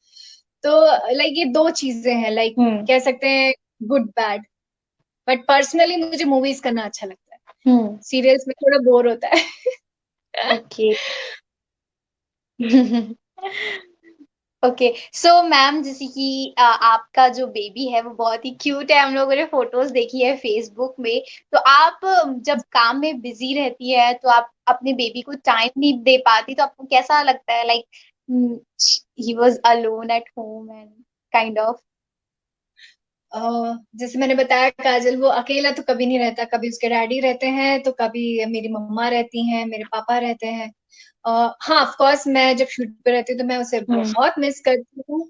B: तो लाइक ये दो चीजें हैं, लाइक
A: हम्म।
B: कह सकते हैं गुड बैड। बट पर्सनली मुझे मूवीज करना अच्छा लगता है। सीरियल्स में थोड़ा बोर होता है।
A: ओके। ओके, सो मैम, जैसे कि आपका जो बेबी है वो बहुत ही क्यूट है, हम लोगों ने फोटोज देखी है फेसबुक में। तो आप जब काम में बिजी रहती है तो आप अपने बेबी को टाइम नहीं दे पाती, तो आपको कैसा लगता है? Like he was alone at home and kind of.
B: जैसे मैंने बताया काजल, वो अकेला तो कभी नहीं रहता, कभी उसके डैडी रहते हैं तो कभी मेरी मम्मा रहती हैं, मेरे पापा रहते हैं। हाँ, ऑफ कोर्स मैं जब शूट पे रहती हूँ तो मैं उसे बहुत मिस करती हूँ,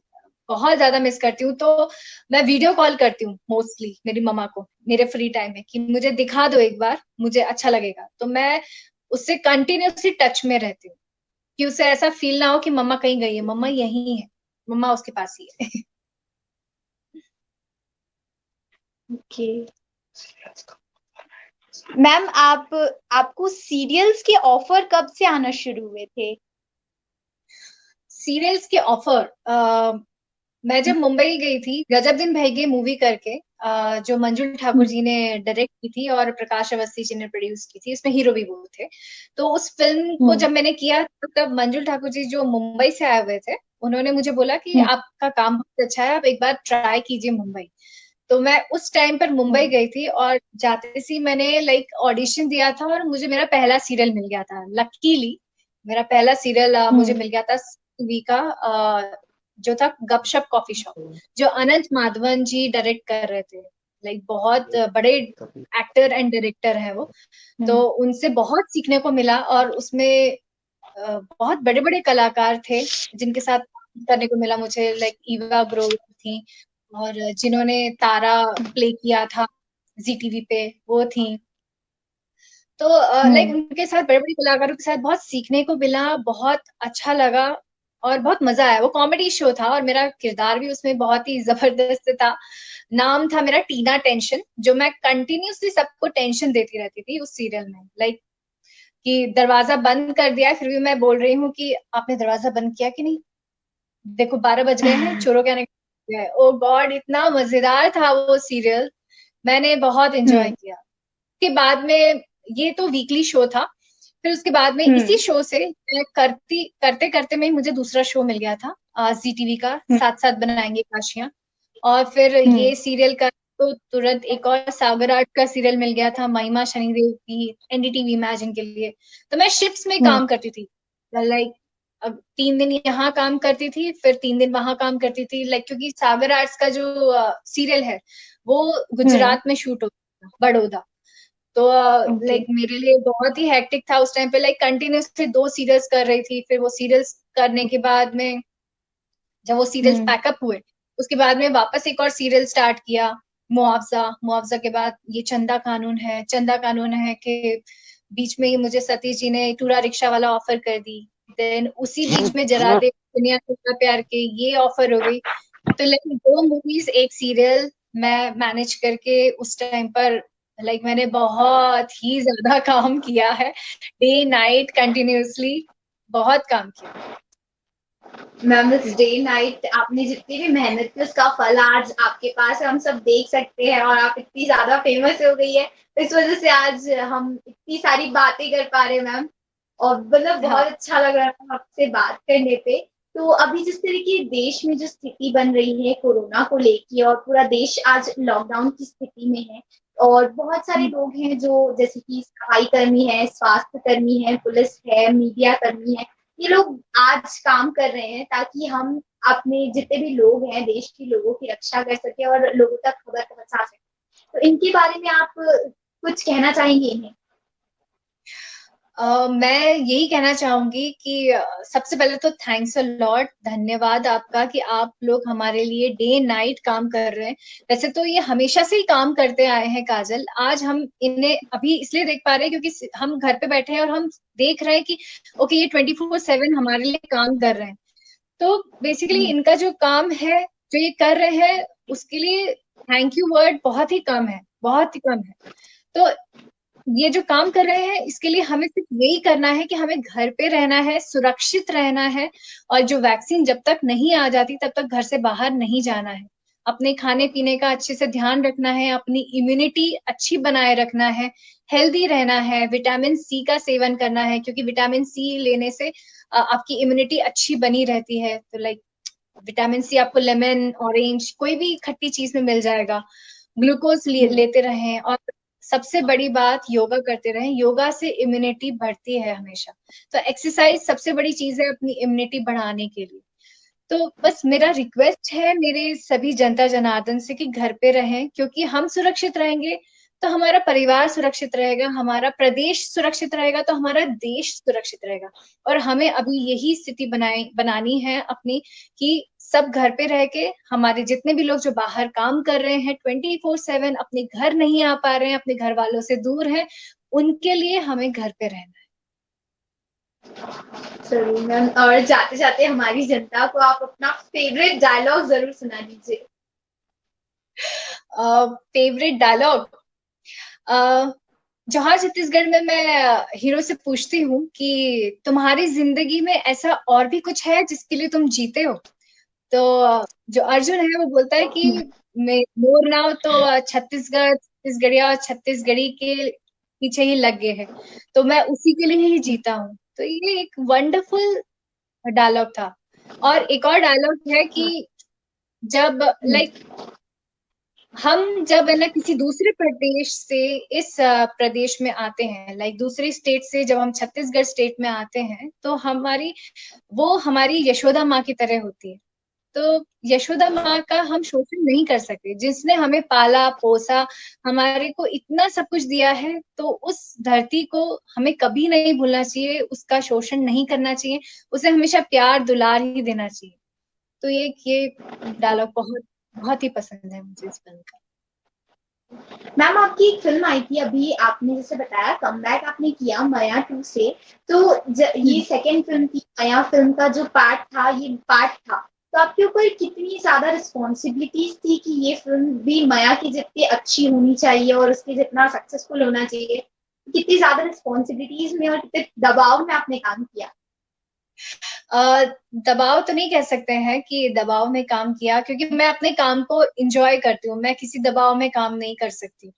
B: बहुत ज्यादा मिस करती हूँ। तो मैं वीडियो कॉल करती हूँ मोस्टली मेरी मम्मा को मेरे फ्री टाइम में, कि मुझे दिखा दो एक बार, मुझे अच्छा लगेगा। तो मैं उससे कंटिन्यूसली टच में रहती हूँ, कि उसे ऐसा फील ना हो कि मम्मा कहीं गई है, मम्मा यहीं है, मम्मा उसके पास ही है।
A: ओके मैम, आपको सीरियल्स के ऑफर कब से आना शुरू हुए थे?
B: सीरियल्स के ऑफर, मैं जब मुंबई गई थी, गजब दिन भाई मूवी करके, जो मंजुल ठाकुर जी ने डायरेक्ट की थी और प्रकाश अवस्थी जी ने प्रोड्यूस की थी, इसमें हीरो भी वो थे। तो उस फिल्म को जब मैंने किया तब मंजुल ठाकुर जी जो मुंबई से आए हुए थे, उन्होंने मुझे बोला कि आपका काम बहुत अच्छा है, आप एक बार ट्राई कीजिए मुंबई। तो मैं उस टाइम पर मुंबई गई थी और जाते सी मैंने लाइक ऑडिशन दिया था और मुझे मेरा पहला सीरियल मिल गया था, लकीली। मेरा पहला सीरियल मुझे मिल गया था टीवी का, जो था गपशप कॉफी शॉप, जो अनंत माधवन जी डायरेक्ट कर रहे थे। लाइक बहुत बड़े एक्टर एंड डायरेक्टर है वो। तो उनसे बहुत सीखने को मिला, और उसमें बहुत बड़े बड़े कलाकार थे जिनके साथ करने को मिला मुझे, लाइक ईवा ग्रोवर थी, और जिन्होंने तारा प्ले किया था जी टीवी पे वो थी। तो लाइक उनके साथ, बड़े बड़े कलाकारों के साथ बहुत सीखने को मिला, बहुत अच्छा लगा और बहुत मजा आया। वो कॉमेडी शो था और मेरा किरदार भी उसमें बहुत ही जबरदस्त था। नाम था मेरा टीना टेंशन, जो मैं कंटिन्यूसली सबको टेंशन देती रहती थी उस सीरियल में। लाइक कि दरवाजा बंद कर दिया है फिर भी मैं बोल रही हूँ कि आपने दरवाजा बंद किया कि नहीं, देखो 12 बज गए हैं, चोरों के आने का। ओ गॉड, इतना मजेदार था वो सीरियल, मैंने बहुत एंजॉय किया। के बाद में, ये तो वीकली शो था, फिर उसके बाद में इसी शो से मैं करते करते में मुझे दूसरा शो मिल गया था जी टीवी का, साथ साथ बनाएंगे काशियां। और फिर ये सीरियल का तो तुरंत एक और सागर आर्ट का सीरियल मिल गया था, महिमा शनिदेव की, एनडीटीवी इमेजिन के लिए। तो मैं शिफ्ट्स में काम करती थी, लाइक अब 3 दिन यहाँ काम करती थी, फिर 3 दिन वहां काम करती थी, लाइक क्योंकि सागर आर्ट्स का जो सीरियल है वो गुजरात में शूट होता था, बड़ौदा। तो लाइक मेरे लिए बहुत ही हेक्टिक था उस टाइम पे, लाइक कंटिन्यूसली 2 सीरियल्स कर रही थी। फिर वो सीरियल्स करने के बाद में, जब वो सीरियल्स पैकअप हुए, उसके बाद में वापस एक और सीरियल स्टार्ट किया, मुआवजा। मुआवजा के बाद ये चंदा कानून है। चंदा कानून है के बीच में ही मुझे सतीश जी ने टूरा रिक्शा वाला ऑफर कर दी। देन उसी बीच में जरा दे दुनिया का प्यार के ये ऑफर हो गई। तो लेकिन 2 मूवीज एक सीरियल मैं मैनेज करके उस टाइम पर, लाइक मैंने बहुत ही ज्यादा काम किया है, डे नाइट कंटिन्यूअसली बहुत काम किया।
A: मैम, इस डे नाइट आपने जितनी भी मेहनत की उसका फल आज आपके पास है, हम सब देख सकते हैं। और आप इतनी ज्यादा फेमस हो गई है, तो इस वजह से आज हम इतनी सारी बातें कर पा रहे हैं मैम। और मतलब बहुत अच्छा लग रहा था आपसे बात करने पे। तो अभी जिस तरीके देश में जो स्थिति बन रही है कोरोना को लेके, और पूरा देश आज लॉकडाउन की स्थिति में है, और बहुत सारे लोग हैं जो जैसे कि सफाई कर्मी है, स्वास्थ्य कर्मी है, पुलिस है, मीडिया कर्मी है, ये लोग आज काम कर रहे हैं ताकि हम अपने जितने भी लोग हैं देश के लोगों की रक्षा कर सके और लोगों तक खबर पहुंचा सके। तो इनके बारे में आप कुछ कहना चाहेंगे इन्हें?
B: मैं यही कहना चाहूंगी कि सबसे पहले तो थैंक्स अ लॉट, धन्यवाद आपका कि आप लोग हमारे लिए डे नाइट काम कर रहे हैं। वैसे तो ये हमेशा से ही काम करते आए हैं काजल, आज हम इन्हें अभी इसलिए देख पा रहे हैं क्योंकि हम घर पे बैठे हैं और हम देख रहे हैं कि ओके ये 24/7 हमारे लिए काम कर रहे हैं। तो बेसिकली इनका जो काम है, जो ये कर रहे हैं, उसके लिए थैंक यू वर्ड बहुत ही कम है, बहुत ही कम है। तो ये जो काम कर रहे हैं इसके लिए हमें सिर्फ यही करना है कि हमें घर पे रहना है, सुरक्षित रहना है, और जो वैक्सीन जब तक नहीं आ जाती तब तक घर से बाहर नहीं जाना है। अपने खाने पीने का अच्छे से ध्यान रखना है, अपनी इम्यूनिटी अच्छी बनाए रखना है, हेल्दी रहना है, विटामिन सी का सेवन करना है, क्योंकि विटामिन सी लेने से आपकी इम्यूनिटी अच्छी बनी रहती है। तो लाइक विटामिन सी आपको लेमन, ऑरेंज, कोई भी खट्टी चीज में मिल जाएगा। ग्लूकोज लेते रहें, और सबसे बड़ी बात योगा करते रहें। योगा से इम्यूनिटी बढ़ती है हमेशा। तो एक्सरसाइज सबसे बड़ी चीज है अपनी इम्यूनिटी बढ़ाने के लिए। तो बस मेरा रिक्वेस्ट है मेरे सभी जनता जनार्दन से कि घर पे रहें, क्योंकि हम सुरक्षित रहेंगे तो हमारा परिवार सुरक्षित रहेगा, हमारा प्रदेश सुरक्षित रहेगा तो हमारा देश सुरक्षित रहेगा। और हमें अभी यही स्थिति बनानी है अपनी, कि सब घर पे रह के, हमारे जितने भी लोग जो बाहर काम कर रहे हैं 24/7 अपने घर नहीं आ पा रहे हैं, अपने घर वालों से दूर हैं, उनके लिए हमें घर पे रहना है।
A: जरूर मैम, और जाते जाते हमारी जनता को आप अपना फेवरेट डायलॉग जरूर सुना दीजिए।
B: फेवरेट डायलॉग, जहां छत्तीसगढ़ में मैं हीरो से पूछती हूँ कि तुम्हारी जिंदगी में ऐसा और भी कुछ है जिसके लिए तुम जीते हो, तो जो अर्जुन है वो बोलता है कि मैं मोर नाव तो छत्तीसगढ़, छत्तीसगढ़िया और छत्तीसगढ़ी के पीछे ही लग गए हैं, तो मैं उसी के लिए ही जीता हूँ। तो ये एक वंडरफुल डायलॉग था। और एक और डायलॉग है कि जब लाइक हम जब है ना किसी दूसरे प्रदेश से इस प्रदेश में आते हैं, लाइक दूसरे स्टेट से जब हम छत्तीसगढ़ स्टेट में आते हैं, तो वो हमारी यशोदा माँ की तरह होती है। तो यशोदा माँ का हम शोषण नहीं कर सकते, जिसने हमें पाला पोसा, हमारे को इतना सब कुछ दिया है, तो उस धरती को हमें कभी नहीं भूलना चाहिए, उसका शोषण नहीं करना चाहिए, उसे हमेशा प्यार दुलार ही देना चाहिए। तो ये डायलॉग बहुत बहुत ही पसंद है मुझे इस फिल्म का।
A: मैम, आपकी एक फिल्म आई थी अभी, आपने जैसे बताया कमबैक आपने किया माया 2 से, तो ये सेकंड फिल्म थी माया फिल्म का जो पार्ट था, ये पार्ट था, तो आपके ऊपर कितनी ज्यादा रिस्पॉन्सिबिलिटीज थी कि ये फिल्म भी माया की जितनी अच्छी होनी चाहिए और उसके जितना सक्सेसफुल होना चाहिए, कितनी ज्यादा रिस्पॉन्सिबिलिटीज में और कितने दबाव में आपने काम किया?
B: दबाव तो नहीं कह सकते हैं कि दबाव में काम किया, क्योंकि मैं अपने काम को एंजॉय करती हूँ, मैं किसी दबाव में काम नहीं कर सकती।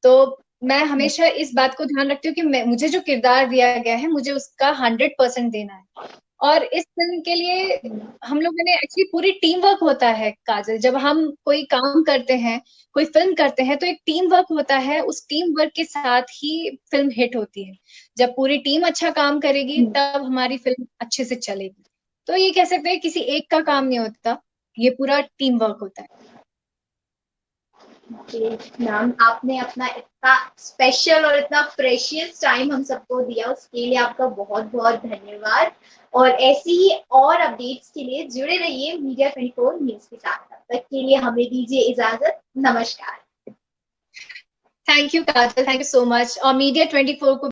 B: तो मैं हमेशा इस बात को ध्यान रखती हूँ कि मुझे जो किरदार दिया गया है मुझे उसका 100% देना है। और इस फिल्म के लिए हम लोगों ने एक्चुअली पूरी टीम वर्क होता है काजल। जब हम कोई काम करते हैं, कोई फिल्म करते हैं, तो एक टीम वर्क होता है, उस टीम वर्क के साथ ही फिल्म हिट होती है। जब पूरी टीम अच्छा काम करेगी तब हमारी फिल्म अच्छे से चलेगी। तो ये कह सकते हैं किसी एक का काम नहीं होता, ये पूरा टीम वर्क होता है।
A: मैम, आपने अपना इतना स्पेशल और इतना प्रेशियस टाइम हम सबको दिया, उसके लिए आपका बहुत बहुत धन्यवाद। और ऐसी ही और अपडेट्स के लिए जुड़े रहिए मीडिया 24 न्यूज के साथ। तब तक के लिए हमें दीजिए इजाजत। नमस्कार।
B: Thank you Kajal, thank you so much. और मीडिया 24 को